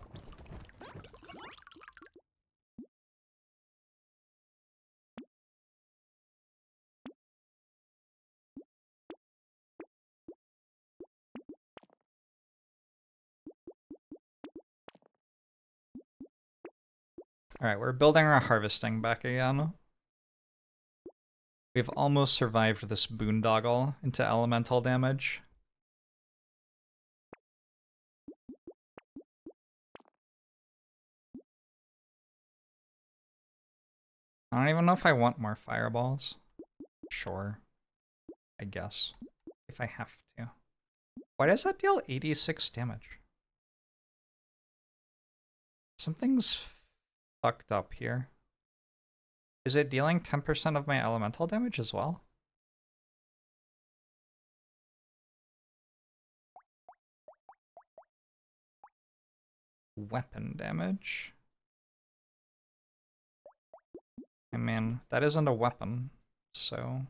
Alright, we're building our harvesting back again. We've almost survived this boondoggle into elemental damage. I don't even know if I want more fireballs. Sure. I guess. If I have to. Why does that deal 86 damage? Something's fucked up here. Is it dealing 10% of my elemental damage as well? Weapon damage. I mean, that isn't a weapon, so...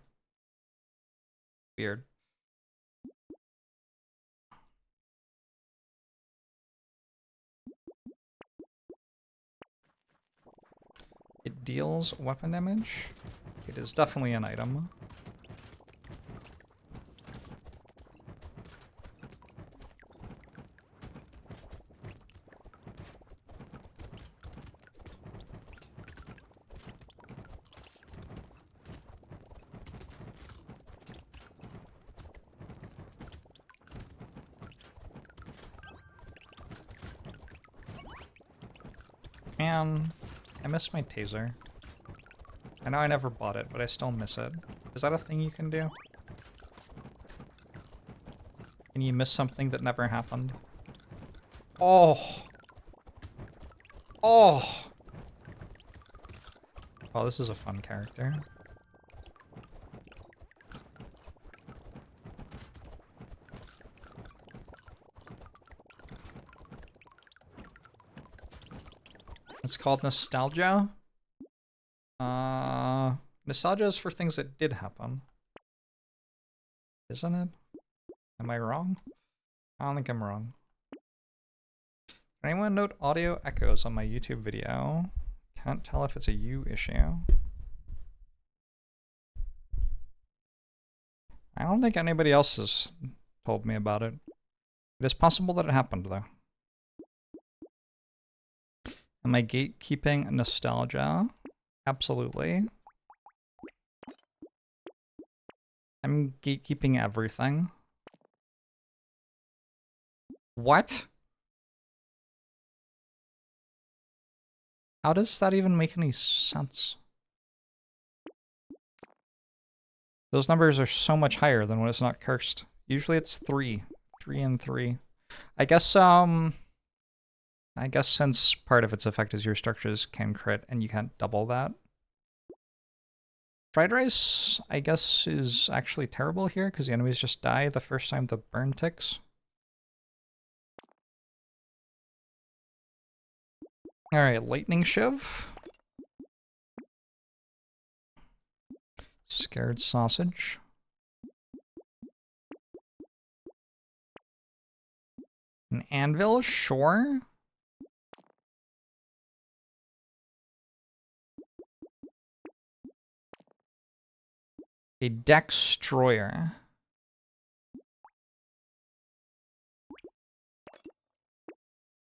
weird. It deals weapon damage. It is definitely an item. Man, I miss my taser. I know I never bought it, but I still miss it. Is that a thing you can do? Can you miss something that never happened? Oh! Oh! Oh, this is a fun character. It's called nostalgia. Nostalgia is for things that did happen. Isn't it? Am I wrong? I don't think I'm wrong. Can anyone note audio echoes on my YouTube video? Can't tell if it's a you issue. I don't think anybody else has told me about it. It is possible that it happened, though. Am I gatekeeping nostalgia? Absolutely. I'm gatekeeping everything. What? How does that even make any sense? Those numbers are so much higher than when it's not cursed. Usually it's 3. 3 and 3. I guess since part of its effect is your structures can crit and you can't double that. Fried rice, I guess, is actually terrible here because the enemies just die the first time the burn ticks. Alright, lightning shiv. Scared sausage. An anvil, sure. A destroyer.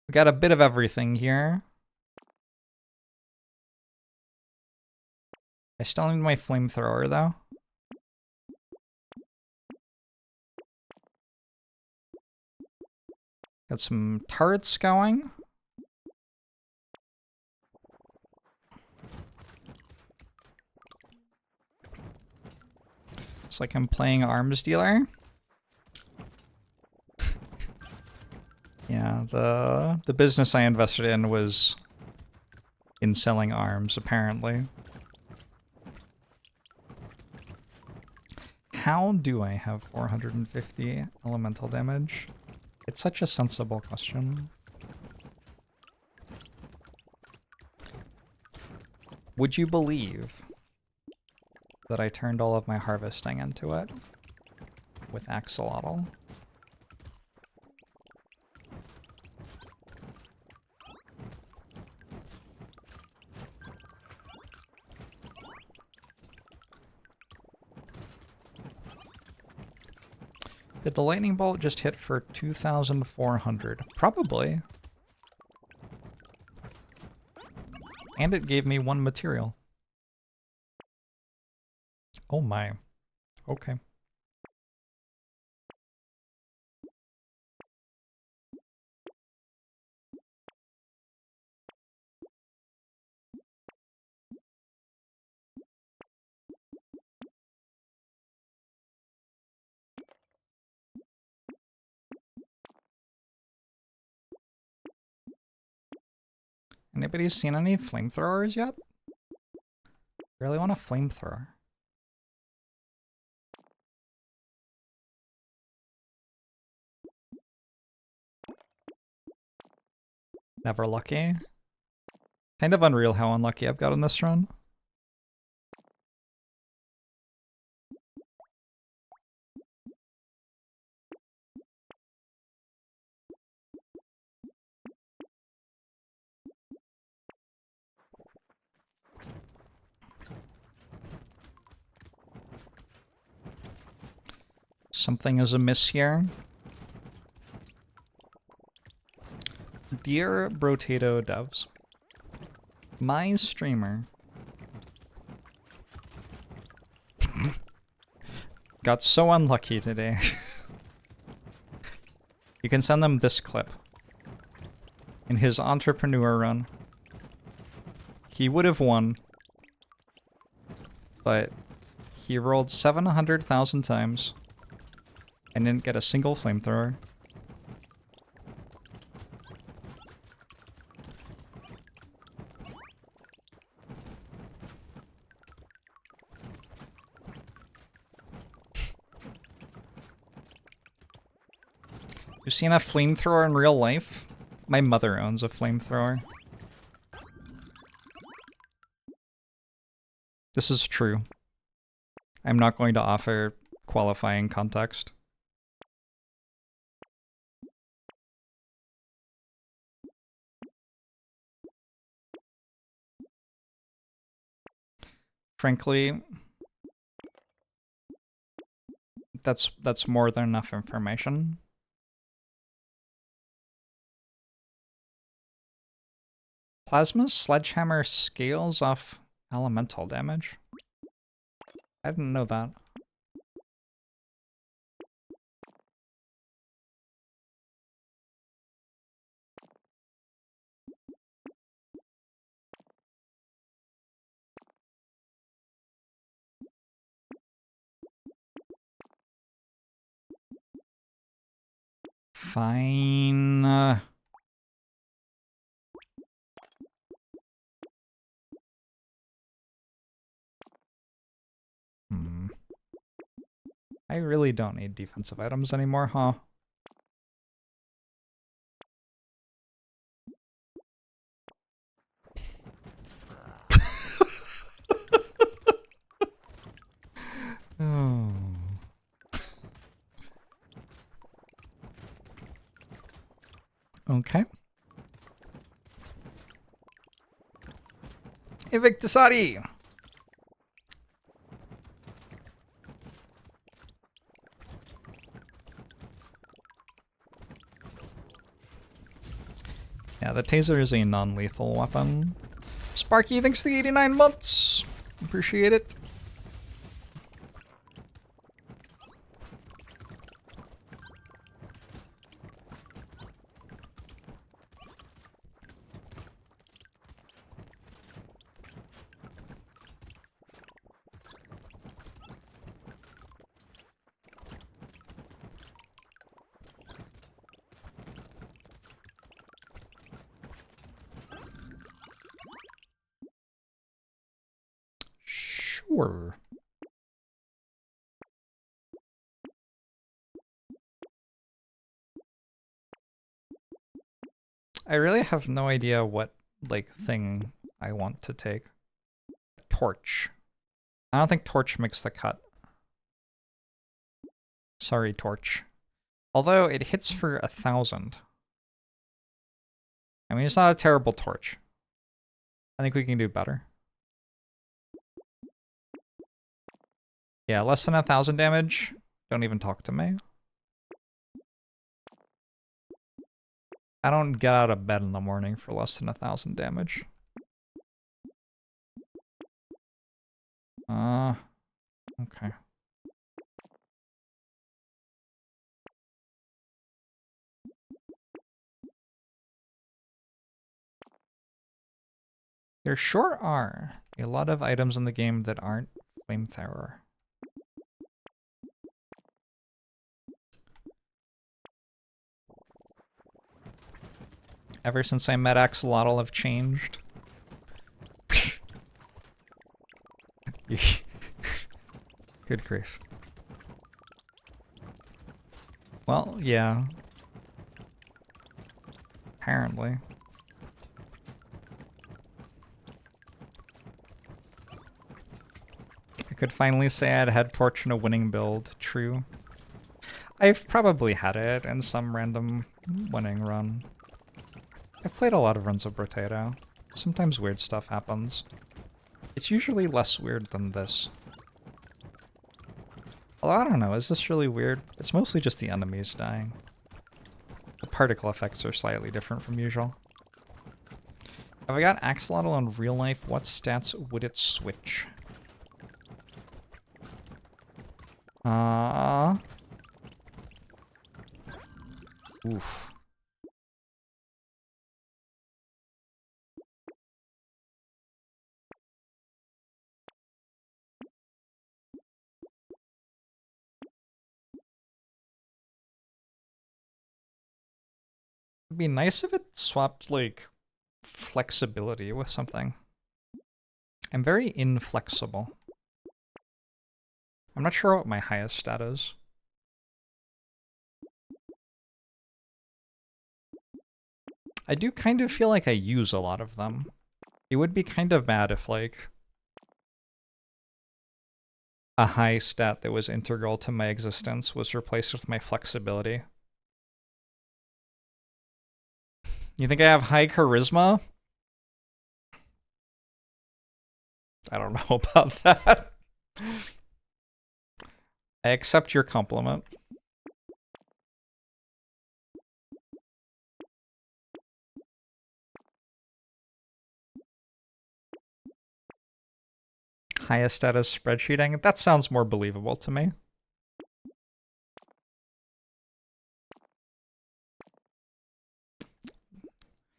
We got a bit of everything here. I still need my flamethrower though. Got some turrets going. It's like I'm playing arms dealer. Yeah, the business I invested in was in selling arms, apparently. How do I have 450 elemental damage? It's such a sensible question. Would you believe that I turned all of my harvesting into it with axolotl? Did the lightning bolt just hit for 2,400? Probably. And it gave me 1 material. Oh my. Okay. Anybody seen any flamethrowers yet? Really want a flamethrower. Never lucky. Kind of unreal how unlucky I've got in this run. Something is amiss here. Dear Brotato devs, my streamer got so unlucky today. You can send them this clip. In his entrepreneur run, he would have won, but he rolled 700,000 times and didn't get a single flamethrower. You've seen a flamethrower in real life? My mother owns a flamethrower. This is true. I'm not going to offer qualifying context. Frankly, that's more than enough information. Plasma's sledgehammer scales off elemental damage. I didn't know that. Fine. I really don't need defensive items anymore, huh? Oh. Okay. Evictisari! Yeah, the taser is a non-lethal weapon. Sparky, thanks to the 89 months! Appreciate it. Sure. I really have no idea what, like, thing I want to take. Torch. I don't think Torch makes the cut. Sorry, Torch. Although it hits for 1,000. I mean, it's not a terrible torch. I think we can do better. Yeah, less than 1,000 damage. Don't even talk to me. I don't get out of bed in the morning for less than 1,000 damage. Okay. There sure are a lot of items in the game that aren't flamethrower. Ever since I met Axolotl, I've changed. Good grief. Well, yeah. Apparently. I could finally say I'd had Torch in a winning build. True. I've probably had it in some random winning run. I've played a lot of runs of Brotato. Sometimes weird stuff happens. It's usually less weird than this. Although, I don't know, is this really weird? It's mostly just the enemies dying. The particle effects are slightly different from usual. If I got Axolotl in real life, what stats would it switch? Oof. It'd be nice if it swapped, like, flexibility with something. I'm very inflexible. I'm not sure what my highest stat is. I do kind of feel like I use a lot of them. It would be kind of bad if, like, a high stat that was integral to my existence was replaced with my flexibility. You think I have high charisma? I don't know about that. I accept your compliment. Highest status spreadsheeting? That sounds more believable to me.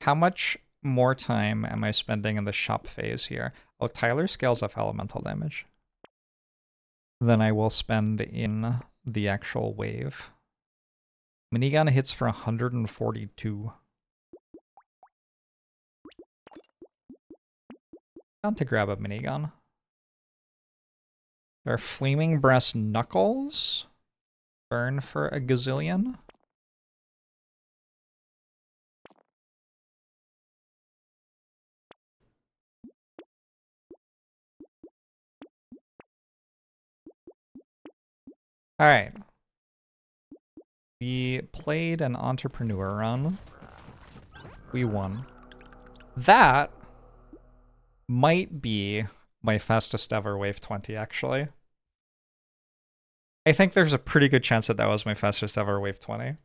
How much more time am I spending in the shop phase here? Oh, Tyler scales off elemental damage. Than I will spend in the actual wave. Minigun hits for 142. Got to grab a minigun. There are flaming brass knuckles. Burn for a gazillion. All right. We played an entrepreneur run. We won. That might be my fastest ever wave 20, actually. I think there's a pretty good chance that that was my fastest ever wave 20.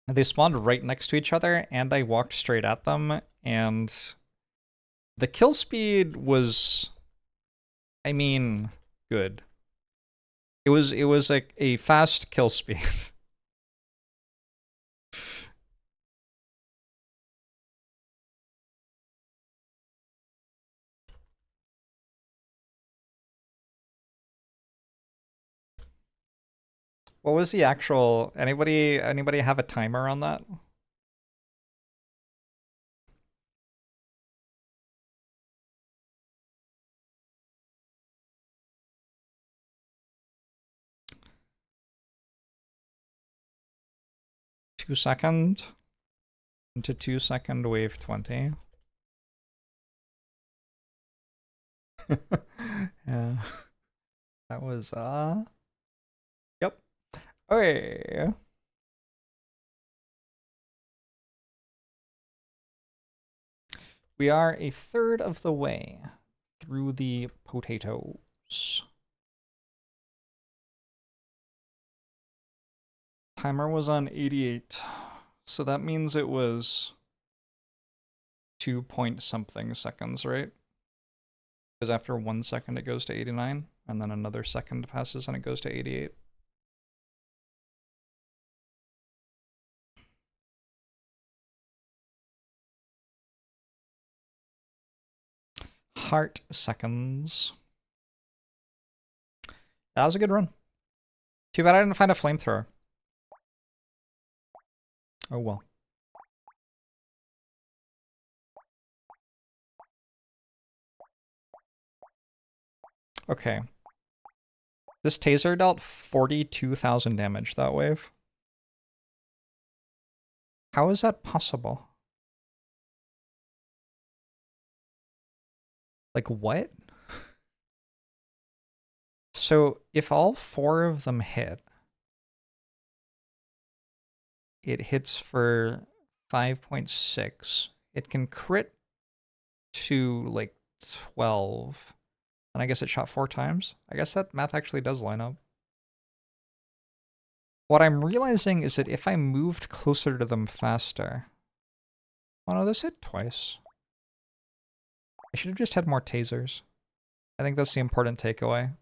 They spawned right next to each other, and I walked straight at them, and the kill speed was, I mean, good. It was like a fast kill speed. What was the actual, anybody have a timer on that? Two second into 2-second wave 20. Yeah. That was yep. Okay. We are a third of the way through the potatoes. Timer was on 88, so that means it was 2 point something seconds, right? Because after 1 second it goes to 89, and then another second passes and it goes to 88. Heart seconds. That was a good run. Too bad I didn't find a flamethrower. Oh well. Okay. This taser dealt 42,000 damage that wave. How is that possible? Like what? So if all 4 of them hit, it hits for 5.6. It can crit to like 12. And I guess it shot 4 times. I guess that math actually does line up. What I'm realizing is that if I moved closer to them faster... Oh no, this hit twice. I should have just had more tasers. I think that's the important takeaway.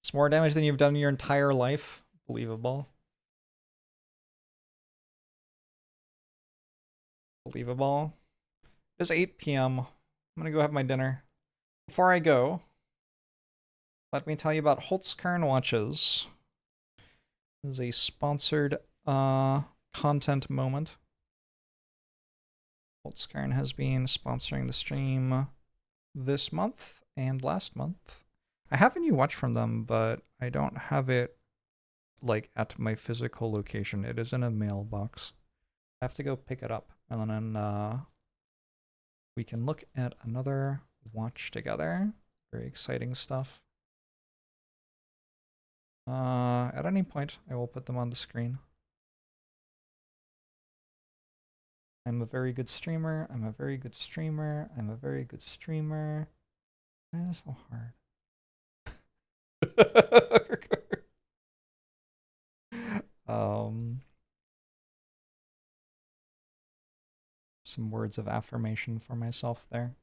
It's more damage than you've done in your entire life. Believable. Believable. It's 8 p.m. I'm gonna go have my dinner. Before I go, let me tell you about Holtzkern watches. This is a sponsored content moment. Holtzkern has been sponsoring the stream this month and last month. I have a new watch from them, but I don't have it like at my physical location. It is in a mailbox. I have to go pick it up, and then we can look at another watch together. Very exciting stuff. At any point, I will put them on the screen. I'm a very good streamer. I'm a very good streamer. I'm a very good streamer. Why is it so hard? Some words of affirmation for myself there.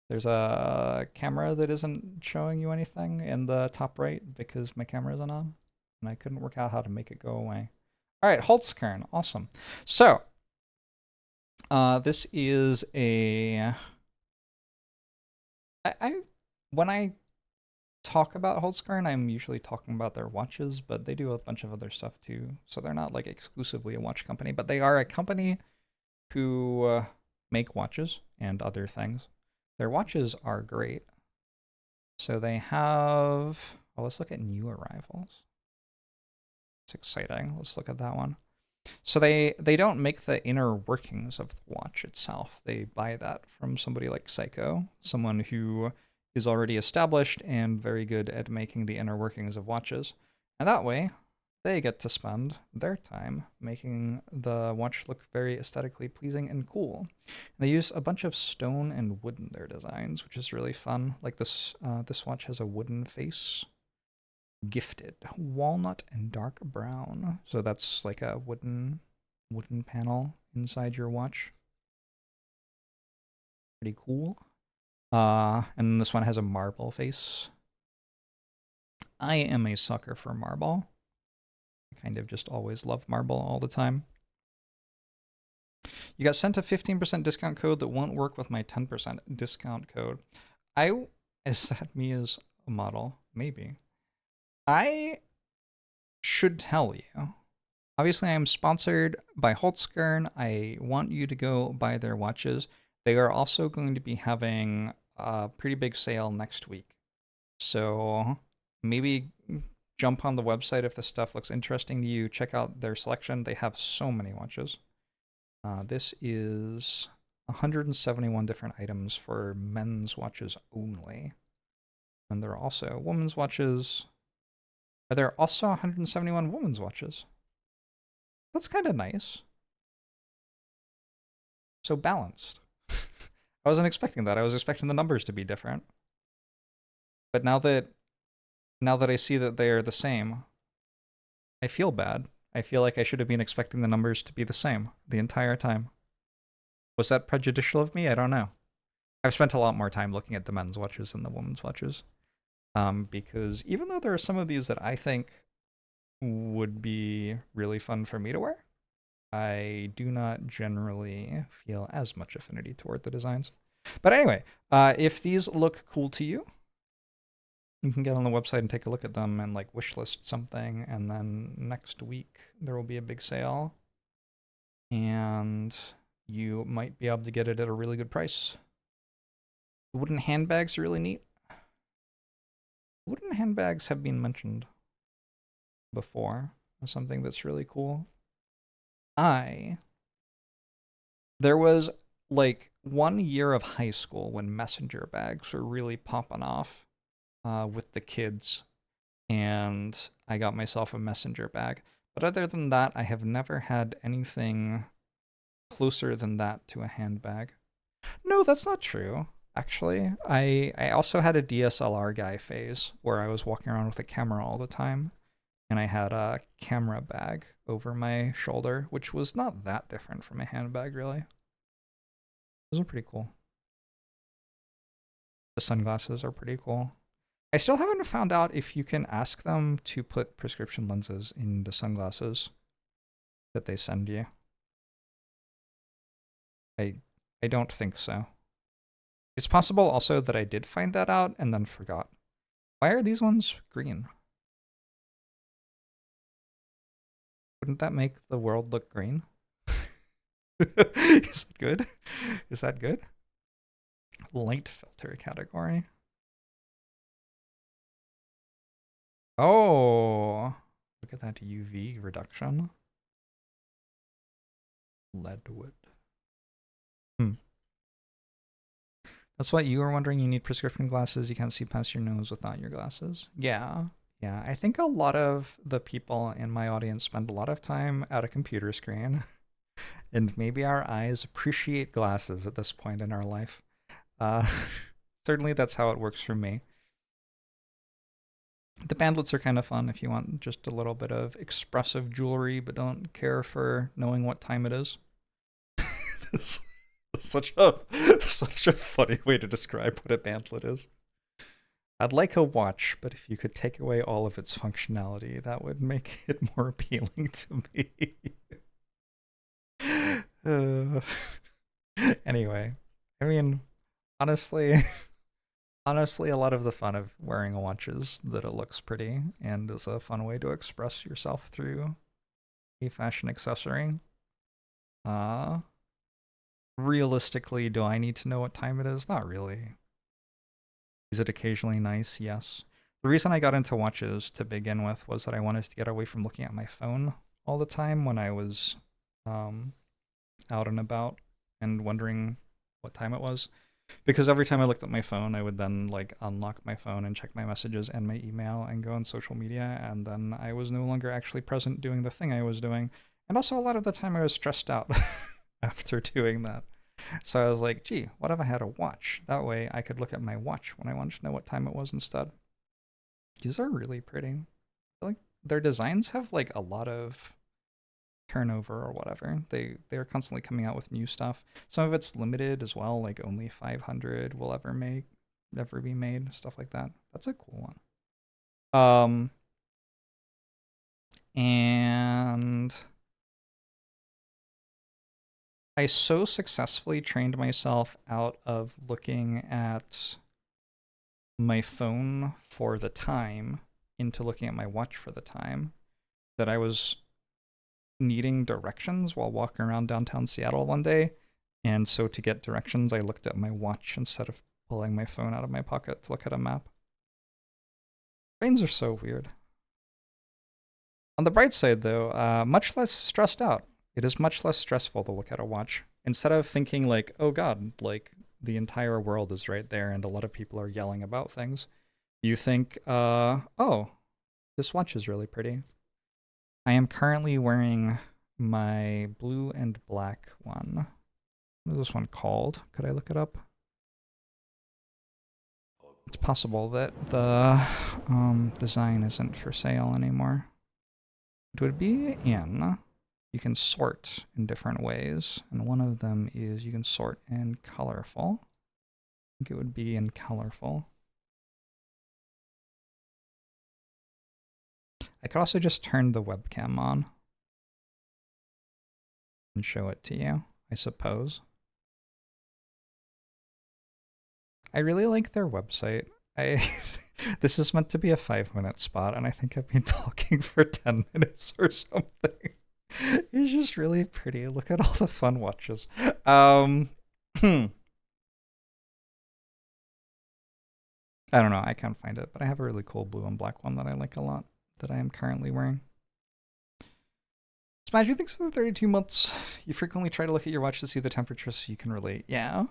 There's a camera that isn't showing you anything in the top right because my camera isn't on, and I couldn't work out how to make it go away. All right, Holtzkern, awesome. So, this is a When I talk about Holzgarn, I'm usually talking about their watches, but they do a bunch of other stuff too. So they're not like exclusively a watch company, but they are a company who make watches and other things. Their watches are great. So they have, well, let's look at new arrivals. It's exciting. Let's look at that one. So they don't make the inner workings of the watch itself. They buy that from somebody like Psycho, someone who is already established and very good at making the inner workings of watches. And that way, they get to spend their time making the watch look very aesthetically pleasing and cool. And they use a bunch of stone and wood in their designs, which is really fun. Like this watch has a wooden face. Gifted walnut and dark brown. So that's like a wooden panel inside your watch. Pretty cool. And this one has a marble face. I am a sucker for marble. I kind of just always love marble all the time. You got sent a 15% discount code that won't work with my 10% discount code. Is that me as a model? Maybe. I should tell you. Obviously, I'm sponsored by Holzgarn. I want you to go buy their watches. They are also going to be having a pretty big sale next week. So maybe jump on the website if this stuff looks interesting to you. Check out their selection. They have so many watches. This is 171 different items for men's watches only. And there are also women's watches. Are there also 171 women's watches? That's kind of nice. So balanced. I wasn't expecting that. I was expecting the numbers to be different. But now that I see that they are the same, I feel bad. I feel like I should have been expecting the numbers to be the same the entire time. Was that prejudicial of me? I don't know. I've spent a lot more time looking at the men's watches than the women's watches. Because even though there are some of these that I think would be really fun for me to wear, I do not generally feel as much affinity toward the designs. But anyway, if these look cool to you, you can get on the website and take a look at them and like wishlist something, and then next week there will be a big sale, and you might be able to get it at a really good price. The wooden handbags are really neat. Wooden handbags have been mentioned before as something that's really cool. There was like 1 year of high school when messenger bags were really popping off with the kids, and I got myself a messenger bag. But other than that, I have never had anything closer than that to a handbag. No, that's not true. Actually, I also had a DSLR guy phase where I was walking around with a camera all the time, and I had a camera bag over my shoulder, which was not that different from a handbag, really. Those are pretty cool. The sunglasses are pretty cool. I still haven't found out if you can ask them to put prescription lenses in the sunglasses that they send you. I don't think so. It's possible also that I did find that out and then forgot. Why are these ones green? Wouldn't that make the world look green? Is it good? Is that good? Light filter category. Oh, look at that UV reduction. Leadwood. That's what you were wondering. You need prescription glasses. You can't see past your nose without your glasses. Yeah. I think a lot of the people in my audience spend a lot of time at a computer screen, and maybe our eyes appreciate glasses at this point in our life. Certainly that's how it works for me. The bandlets are kind of fun if you want just a little bit of expressive jewelry but don't care for knowing what time it is. Such a funny way to describe what a bandlet is. I'd like a watch, but if you could take away all of its functionality, that would make it more appealing to me. Anyway, I mean, honestly, Honestly, a lot of the fun of wearing a watch is that it looks pretty and is a fun way to express yourself through a fashion accessory. Realistically, do I need to know what time it is? Not really. Is it occasionally nice? Yes. The reason I got into watches to begin with was that I wanted to get away from looking at my phone all the time when I was out and about and wondering what time it was. Because every time I looked at my phone, I would then like unlock my phone and check my messages and my email and go on social media, and then I was no longer actually present doing the thing I was doing. And also a lot of the time I was stressed out after doing that. So I was like, gee, what if I had a watch? That way I could look at my watch when I wanted to know what time it was instead. These are really pretty. I feel like their designs have like a lot of turnover or whatever. They're constantly coming out with new stuff. Some of it's limited as well, like only 500 will ever be made, stuff like that. That's a cool one. And I so successfully trained myself out of looking at my phone for the time into looking at my watch for the time that I was needing directions while walking around downtown Seattle one day. And so to get directions, I looked at my watch instead of pulling my phone out of my pocket to look at a map. Brains are so weird. On the bright side, though, much less stressed out. It is much less stressful to look at a watch. Instead of thinking like, oh god, like the entire world is right there and a lot of people are yelling about things, you think, oh, this watch is really pretty. I am currently wearing my blue and black one. What is this one called? Could I look it up? It's possible that the design isn't for sale anymore. It would be in... You can sort in different ways, and one of them is you can sort in colorful. I think it would be in colorful. I could also just turn the webcam on and show it to you, I suppose. I really like their website. This is meant to be a 5-minute spot, and I think I've been talking for 10 minutes or something. It's just really pretty. Look at all the fun watches. I don't know. I can't find it, but I have a really cool blue and black one that I like a lot that I am currently wearing. Smash, you think so? 32 months. You frequently try to look at your watch to see the temperature so you can relate. Yeah.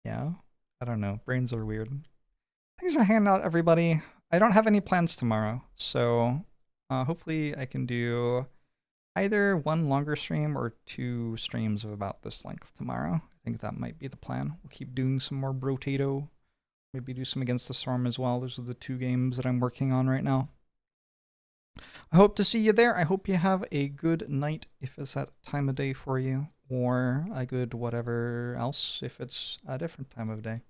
Yeah. I don't know. Brains are weird. Thanks for hanging out, everybody. I don't have any plans tomorrow, so hopefully I can do either one longer stream or 2 streams of about this length tomorrow. I think that might be the plan. We'll keep doing some more Brotato. Maybe do some Against the Storm as well. Those are the 2 games that I'm working on right now. I hope to see you there. I hope you have a good night if it's that time of day for you, or a good whatever else if it's a different time of day.